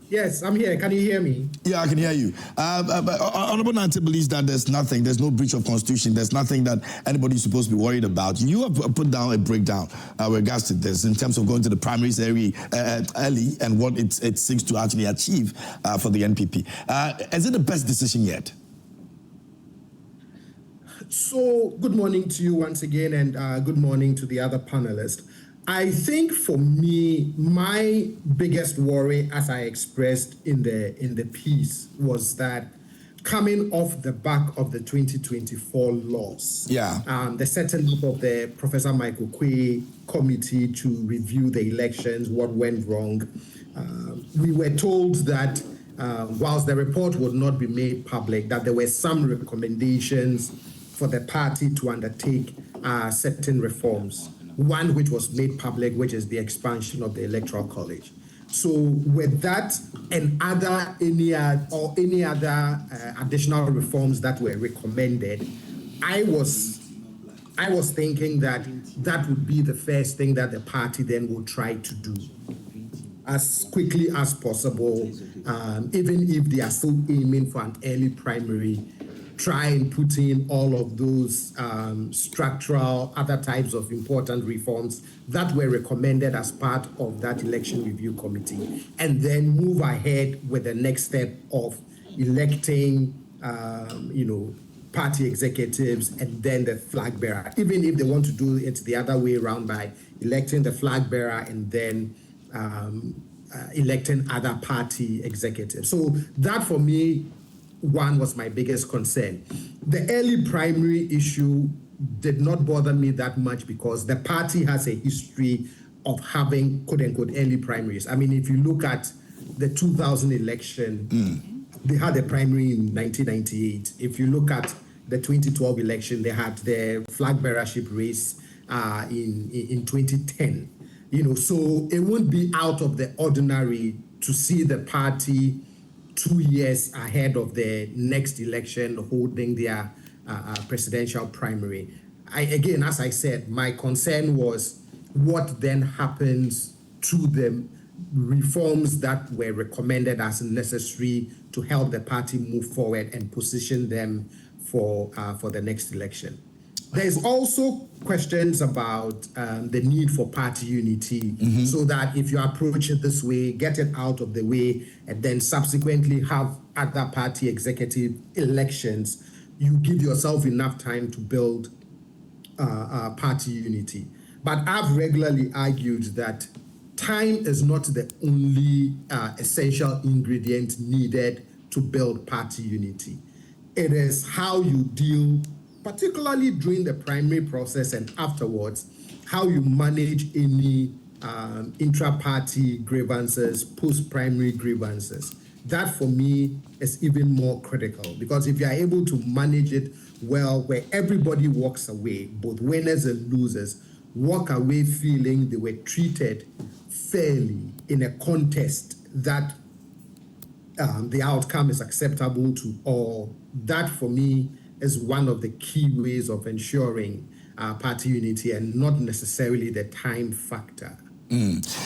Yes, I'm here. Can you hear me? Yeah, I can hear you. Honorable Nante believes that there's no breach of constitution, there's nothing that anybody's supposed to be worried about. You have put down a breakdown with regards to this in terms of going to the primaries early and what it seeks to actually achieve for the NPP. Is it the best decision yet? So, good morning to you once again, and good morning to the other panelists. I think for me, my biggest worry, as I expressed in the piece, was that coming off the back of the 2024 loss, the setting up of the Professor Michael Quay committee to review the elections, what went wrong, we were told that whilst the report would not be made public, that there were some recommendations for the party to undertake certain reforms. One which was made public, which is the expansion of the Electoral College. So with that and any other additional reforms that were recommended, I was thinking that that would be the first thing that the party then would try to do as quickly as possible, even if they are still aiming for an early primary, try and put in all of those structural, other types of important reforms that were recommended as part of that election review committee, and then move ahead with the next step of electing, party executives and then the flag bearer, even if they want to do it the other way around by electing the flag bearer and then electing other party executives. So that for me, one was my biggest concern. The early primary issue did not bother me that much because the party has a history of having quote unquote early primaries. I mean, if you look at the 2000 election, they had a primary in 1998. If you look at the 2012 election, they had the flag bearership race in 2010. So it won't be out of the ordinary to see the party 2 years ahead of the next election holding their presidential primary. Again, as I said, my concern was what then happens to the reforms that were recommended as necessary to help the party move forward and position them for the next election. There's also questions about the need for party unity, so that if you approach it this way, get it out of the way, and then subsequently have other party executive elections, you give yourself enough time to build party unity. But I've regularly argued that time is not the only essential ingredient needed to build party unity. It is how you deal, particularly during the primary process and afterwards, how you manage any intra-party grievances, post-primary grievances. That for me is even more critical, because if you are able to manage it well, where everybody walks away, both winners and losers, walk away feeling they were treated fairly in a contest that the outcome is acceptable to all, that for me is one of the key ways of ensuring party unity, and not necessarily the time factor.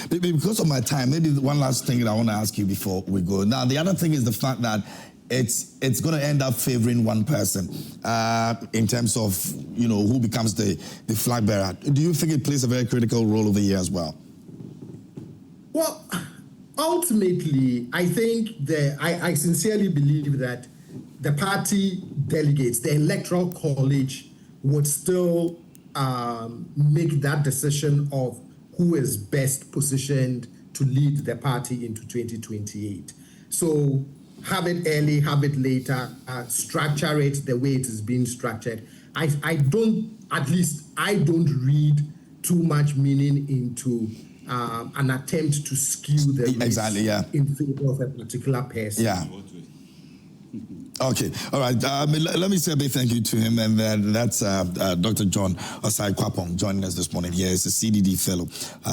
Because of my time, maybe one last thing that I want to ask you before we go. Now, the other thing is the fact that it's going to end up favoring one person in terms of, who becomes the flag bearer. Do you think it plays a very critical role over here as well? Well, ultimately, I think I sincerely believe that the party delegates, the Electoral College, would still make that decision of who is best positioned to lead the party into 2028. So have it early, have it later, structure it the way it is being structured. I don't read too much meaning into an attempt to skew the race in favor of a particular person. Yeah. Okay, all right. Let me say a big thank you to him, and then that's Dr. John Osai Kwapong joining us this morning. He is a CDD fellow,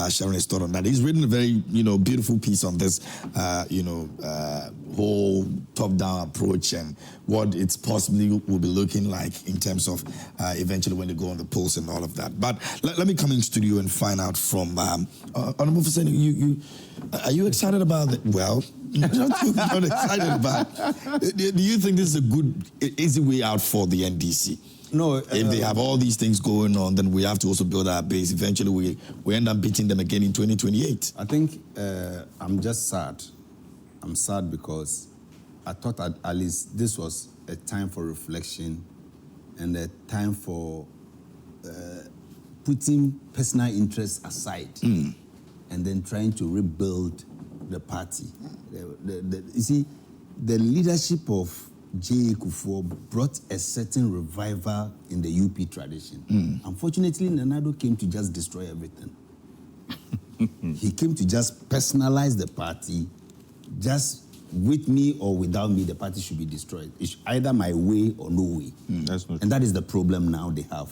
sharing his thought on that. He's written a very, beautiful piece on this, whole top-down approach and what it's possibly will be looking like in terms of eventually when they go on the polls and all of that. But let me come in studio and find out from Honorable Fuseini, are you excited about it? Well, not excited about it. Do you think this is a good, easy way out for the NDC? No. If they have all these things going on, then we have to also build our base. Eventually, we end up beating them again in 2028. I think I'm just sad. I'm sad because I thought at least this was a time for reflection and a time for putting personal interests aside and then trying to rebuild the party. You see, the leadership of J.A. Kufuor brought a certain revival in the UP tradition. Unfortunately, Nanado came to just destroy everything. He came to just personalize the party, just with me or without me, the party should be destroyed. It's either my way or no way. That's not true. And that is the problem now they have.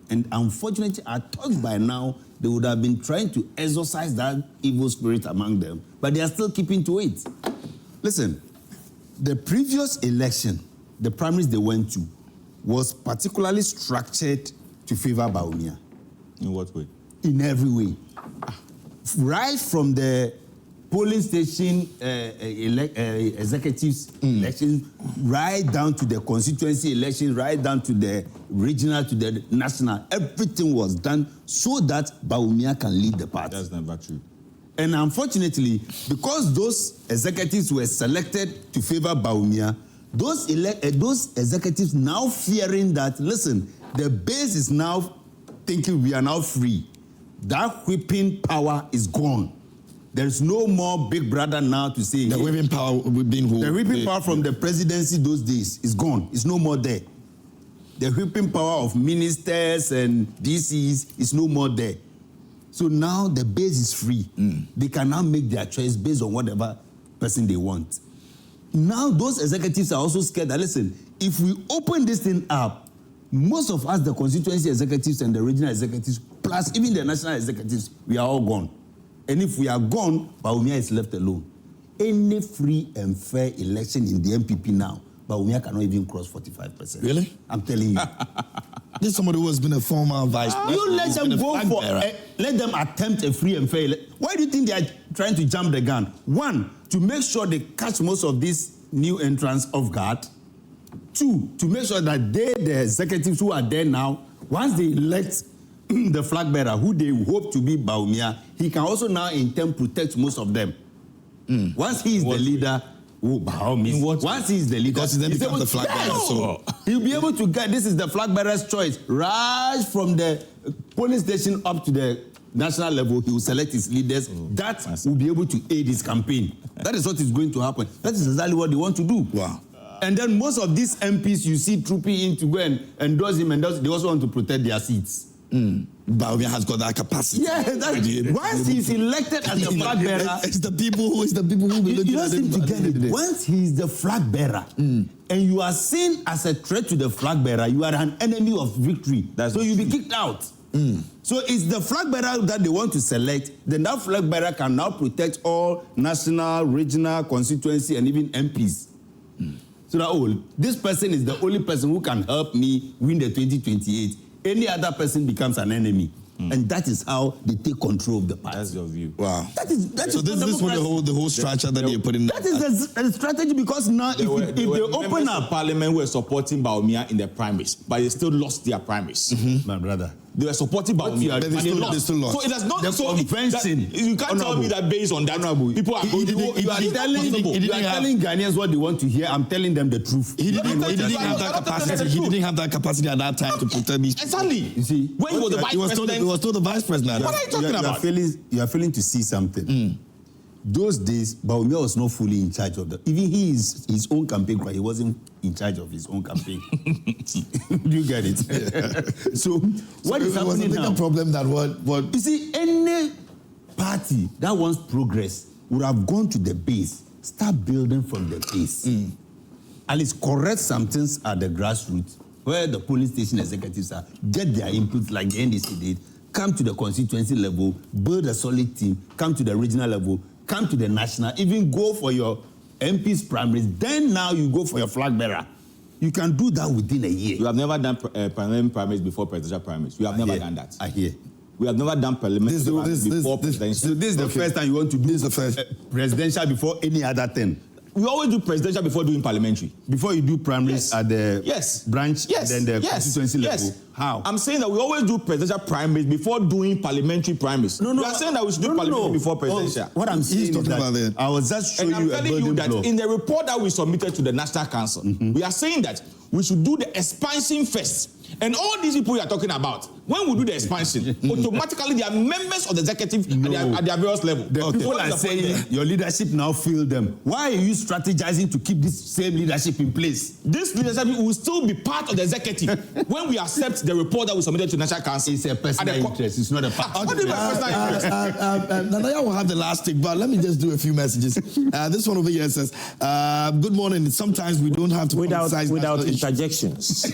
And unfortunately, I thought by now they would have been trying to exorcise that evil spirit among them, but they are still keeping to it. Listen, the previous election, the primaries they went to, was particularly structured to favor Bawumia. In what way? In every way. Right from the polling station executives elections, right down to the constituency elections, right down to the regional, to the national, everything was done so that Bawumia can lead the party. That's never true. And unfortunately, because those executives were selected to favor Bawumia, those executives now fearing that, listen, the base is now thinking we are now free. That whipping power is gone. There's no more big brother now to say... The whipping power being who? The whipping power from the presidency those days is gone. It's no more there. The whipping power of ministers and DCs is no more there. So now the base is free. They can now make their choice based on whatever person they want. Now those executives are also scared that, listen, if we open this thing up, most of us, the constituency executives and the regional executives, plus even the national executives, we are all gone. And if we are gone, Bawumia is left alone. Any free and fair election in the NPP now, Bawumia cannot even cross 45%. Really? I'm telling you. This is somebody who has been a former vice president. You let them go for, let them attempt a free and fair election. Why do you think they are trying to jump the gun? One, to make sure they catch most of these new entrants off guard. Two, to make sure that they, the executives who are there now, once they elect the flag bearer, who they hope to be Bawumia, he can also now in turn protect most of them. Once he is the leader, once he is the leader, because he then becomes the flag bearer. So he'll be able to get, this is the flag bearer's choice. Right from the polling station up to the national level, he will select his leaders. That will be able to aid his campaign. That is what is going to happen. That is exactly what they want to do. Wow. And then most of these MPs you see trooping in to go and endorse him, and they also want to protect their seats. Bawumia has got that capacity. Yeah, once he's elected as the flag bearer, it's the people who will be looking at him. To get it. Once he's the flag bearer, and you are seen as a threat to the flag bearer, you are an enemy of victory. So you'll be kicked out. So it's the flag bearer that they want to select. Then that flag bearer can now protect all national, regional, constituency, and even MPs. So that, this person is the only person who can help me win the 2028. Any other person becomes an enemy. And that is how they take control of the party. That's your view. Wow. That is so this is what the whole structure that you're putting. That is the strategy, because now if they open up... Parliament were supporting Bawumia in the primaries, but they still lost their primaries. My brother. They were supporting Bawumia, but they still lost. So it has not... The convention... You can't tell me that based on that, people are going to... You are telling Ghanaians what they want to hear. I'm telling them the truth. He didn't have that capacity. He didn't have that capacity at that time to protect these. Exactly. You see, when he was the vice president... He was still the vice president. What are you talking about? You are failing to see something. Those days, Bawumia was not fully in charge of even his own campaign, he wasn't in charge of his own campaign. Do you get it? So what is happening now? It was a bigger problem than what... You see, any party that wants progress would have gone to the base, start building from the base. At least correct some things at the grassroots, where the polling station executives are, get their inputs like the NDC did, come to the constituency level, build a solid team, come to the regional level, come to the national, even go for your MP's primaries, then now you go for your flag bearer. You can do that within a year. You have never done parliament primaries before presidential primaries. You have never done that. I hear. We have never done parliament before presidential. So this is the first time you want to do presidential before any other thing. We always do presidential before doing parliamentary. Before you do primaries at the branch, and then the constituency level. How? I'm saying that we always do presidential primaries before doing parliamentary primaries. No. We are saying that we should do parliamentary before presidential. What I'm saying is that I was just showing you a building block. In the report that we submitted to the National Council, we are saying that we should do the expansion first. And all these people you are talking about, when we do the expansion, automatically they are members of the executive at their various levels. The people are saying your leadership now failed them. Why are you strategizing to keep this same leadership in place? This leadership will still be part of the executive when we accept the report that we submitted to the National Council. It's a personal interest. It's not a party. What do you mean by personal interest? Nanaya will have the last take, but let me just do a few messages. This one over here says, good morning. Sometimes we don't have to without interjections. interjections.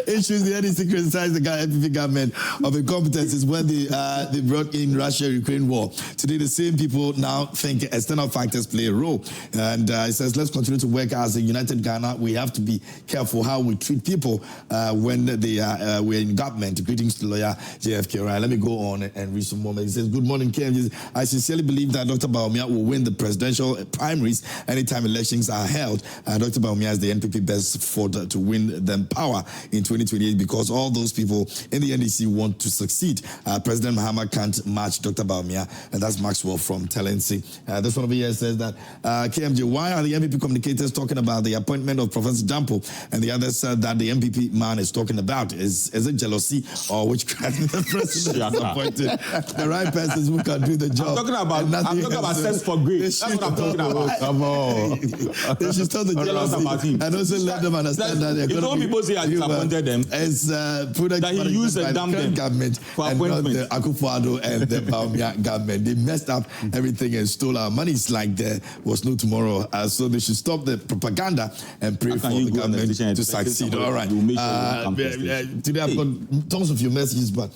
Issues the NDC criticized the NPP government of incompetences when they brought in Russia-Ukraine war. Today, the same people now think external factors play a role. And it says, let's continue to work as a united Ghana. We have to be careful how we treat people when we're in government. Greetings to lawyer JFK. Right, let me go on and read some more. He says, good morning, KM. I sincerely believe that Dr. Bawumia will win the presidential primaries anytime elections are held. Dr. Bawumia is the NPP best fought to win them power in 2028 because all those people in the NDC want to succeed. President Mahama can't match Dr. Bawumia, and that's Maxwell from Telensi. This one over here says that, KMJ, why are the MPP communicators talking about the appointment of Professor Jampo and the others that the MPP man is talking about? Is it jealousy or witchcraft? The president is appointed the right persons who can do the job. I'm talking about sex for grace. That's what I'm talking about. Come on. They should stop the jealousy and also let them understand that they're going to people say I disappointed them. As product that he used the damn government for and not appointment. the Akufo-Addo and the Bawumia government. They messed up everything and stole our money. It's like there was no tomorrow. So they should stop the propaganda and pray for the government to succeed. All right. Today I've got tons of your messages, but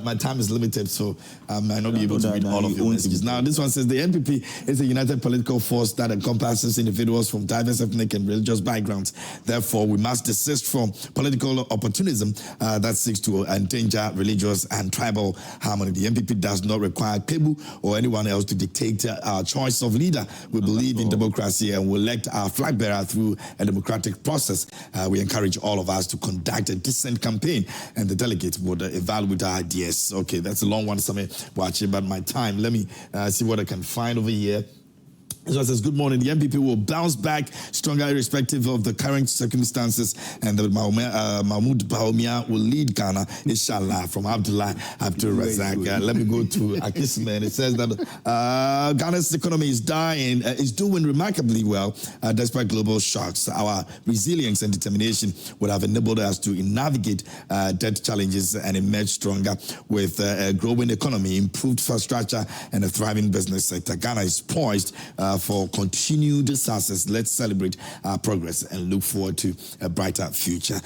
my time is limited, so I might not be able to read all of your messages. Now, this one says the NPP is a united political force that encompasses individuals from diverse ethnic and religious backgrounds. Therefore, we must desist from political opportunism that seeks to endanger religious and tribal harmony. The NPP does not require Kebu or anyone else to dictate our choice of leader. We believe in democracy and will elect our flag bearer through a democratic process. We encourage all of us to conduct a decent campaign, and the delegates would evaluate our ideas. Okay, that's a long one, watching, but my time. Let me see what I can find over here. So it says, good morning. The NPP will bounce back stronger irrespective of the current circumstances, and the Mahmoud Bawumia will lead Ghana, inshallah, from Abdullah Abdul Razak. Let me go to Akisme, and it says that Ghana's economy is doing remarkably well despite global shocks. Our resilience and determination would have enabled us to navigate debt challenges and emerge stronger with a growing economy, improved infrastructure, and a thriving business sector. Ghana is poised for continued success. Let's celebrate our progress and look forward to a brighter future.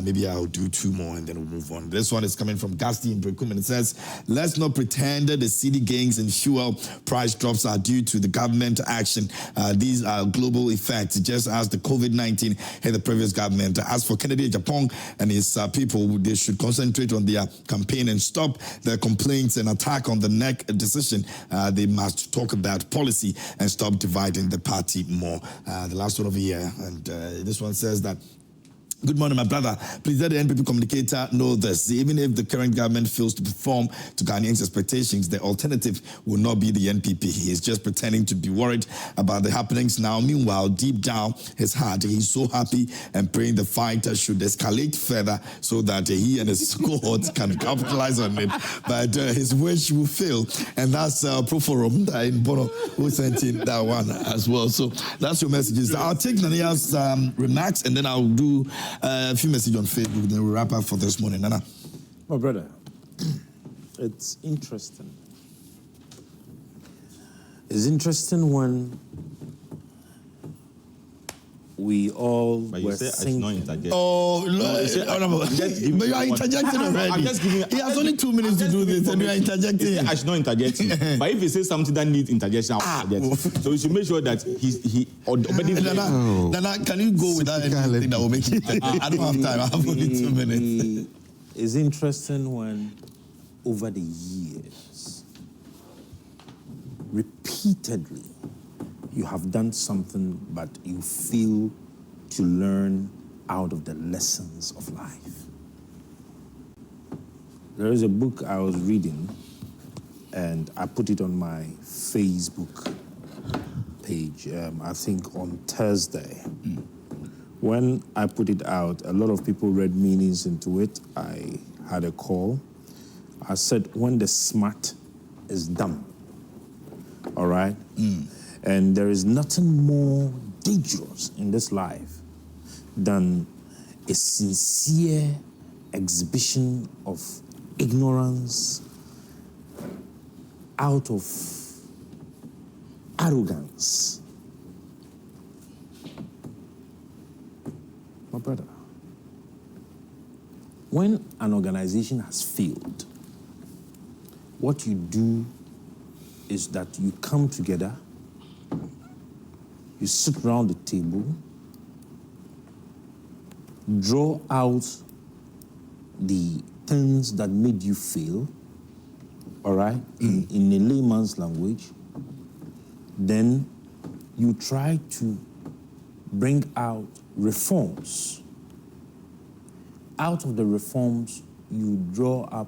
Maybe I'll do two more and then we'll move on. This one is coming from Gasti in Brekum, and it says, let's not pretend that the cedi gains and fuel price drops are due to the government action. These are global effects, just as the COVID-19 hit the previous government. As for Kennedy Japan and his people, they should concentrate on their campaign and stop their complaints and attack on the neck decision. They must talk about policy and stop dividing the party more. The last one over here, and this one says that, good morning, my brother. Please let the NPP communicator know this. Even if the current government fails to perform to Ghanaians' expectations, the alternative will not be the NPP. He is just pretending to be worried about the happenings now. Meanwhile, deep down his heart, he's so happy and praying the fight should escalate further so that he and his cohorts can capitalize on it. But his wish will fail. And that's Proforum in Bono who sent in that one as well. So that's your messages. I'll take Nanaya's remarks and then I'll do a few messages on Facebook, then we'll wrap up for this morning. Nana. Oh, brother, it's interesting. It's interesting when we all were thinking. Oh, but you are interjecting already. I'm just giving, he has only 2 minutes to do this, and you are interjecting. I should not interject him. But if he says something that needs interjection, I'll interject. So we should make sure that he Nana, can you go without anything that will make it? I don't have time. I have only 2 minutes. It's interesting when, over the years, repeatedly, you have done something, but you fail to learn out of the lessons of life. There is a book I was reading, and I put it on my Facebook page, I think on Thursday, When I put it out, a lot of people read meanings into it. I had a call. I said, when the smart is dumb, all right? And there is nothing more dangerous in this life than a sincere exhibition of ignorance out of arrogance. My brother, when an organization has failed, what you do is that you come together, you sit around the table, draw out the things that made you fail, all right, in a layman's language. Then you try to bring out reforms. Out of the reforms, you draw up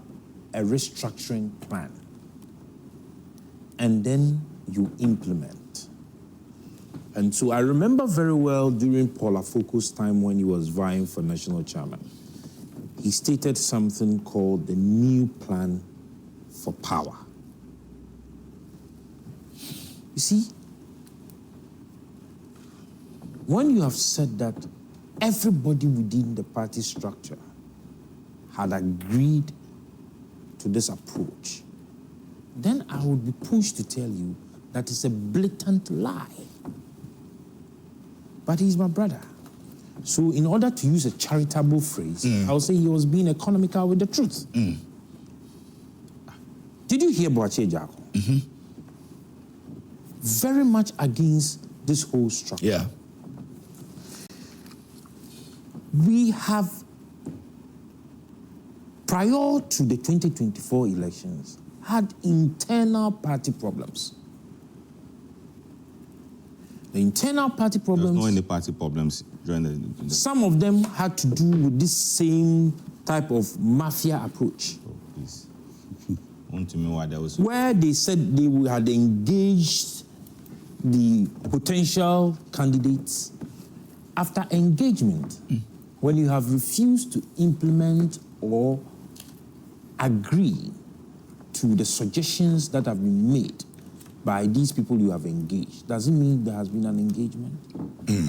a restructuring plan. And then you implement. And so I remember very well during Paul Afoko's time when he was vying for national chairman, he stated something called the new plan for power. You see, when you have said that everybody within the party structure had agreed to this approach, then I would be pushed to tell you that it's a blatant lie. But he's my brother. So in order to use a charitable phrase, I would say he was being economical with the truth. Did you hear Boache Jako? Very much against this whole structure. Yeah. We have, prior to the 2024 elections, had internal party problems. The internal party problems... There's no any party problems during the... Some of them had to do with this same type of mafia approach. Oh, please. Want to me why there was... Where they said they had engaged the potential candidates after engagement. When you have refused to implement or agree to the suggestions that have been made by these people you have engaged, does it mean there has been an engagement?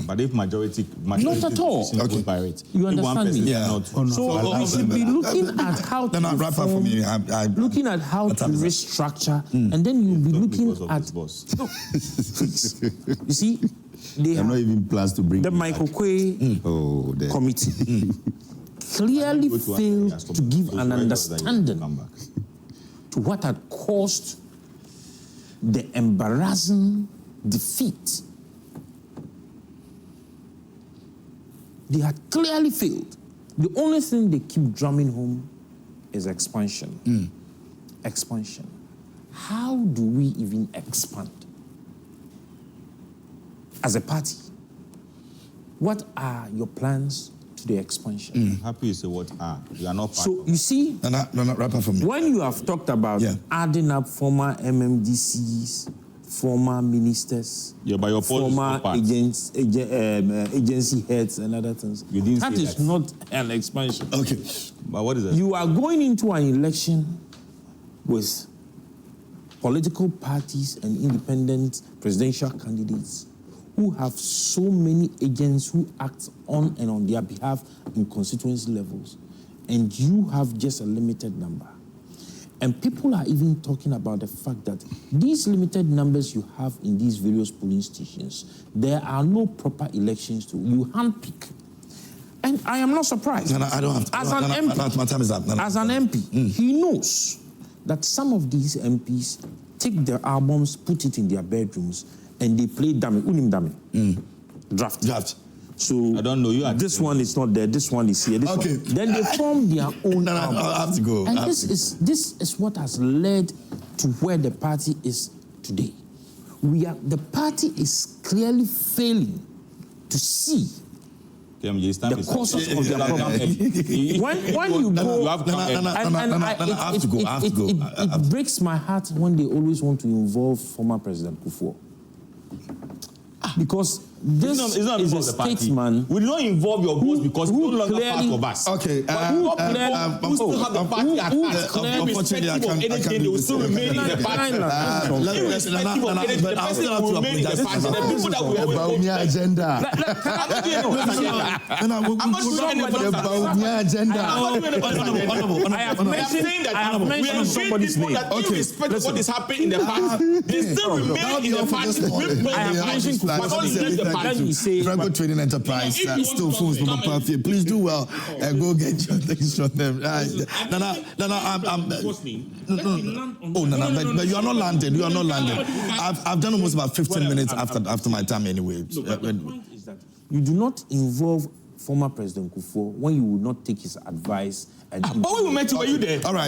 But if majority not at all. Okay. By it, You understand me? Yeah. Not, So we should be looking at how to wrap up for me. looking at how to restructure, and then you'll be looking at... boss. No. You see, they There are have not even plans to bring the it back. Michael Quay committee clearly failed to give an understanding to what had caused the embarrassing defeat. They had clearly failed. The only thing they keep drumming home is expansion. Expansion. How do we even expand? As a party, what are your plans to the expansion? Happy you say what are. You are not part So of you see, No, wrap up for me. when you have talked about adding up former MMDCs, former ministers, but your former agency heads and other things, You didn't that say is that. not an expansion. Okay. But what is that? You are going into an election with political parties and independent presidential candidates who have so many agents who act on and on their behalf in constituency levels, and you have just a limited number. And people are even talking about the fact that these limited numbers you have in these various polling stations, there are no proper elections to, you handpick. And I am not surprised. No, I don't have to. As an MP, my time is up. as an MP, he knows that some of these MPs take their albums, put it in their bedrooms, and they play dummy, unim dummy, draft. So I don't know. You are this one is not there. This one is here. This Okay. one. Then they form their own. No, album. I have to go. And this is what has led to where the party is today. The party is clearly failing to see the causes of their problem. When you go, I have to go. It breaks my heart when they always want to involve former President Kufuor. Because This it's not is a because of the party. statesman. We do not involve your votes because we no longer part clearly- of us. Okay. But who still have the party at heart? Unfortunately, I Irrespective of can't anything, they will still remain in the party. Irrespective of anything, the person will remain in the party. The people that we always vote Baumia agenda. I'm not doing any political agenda. I'm not doing any political Baumia agenda. I'm not doing any political agenda. I have mentioned somebody's name. Irrespective of what is happening in the party, they still remain in the party. I have mentioned Franco Trading Enterprise, still phones from Perfect. Please do well and go get your things from them. No, but you are not landed. You are not landed. I've done almost about 15 minutes after my time anyway. The point is that you do not involve former President Kufuor when you would not take his advice. And But when we met you, were you there? All right.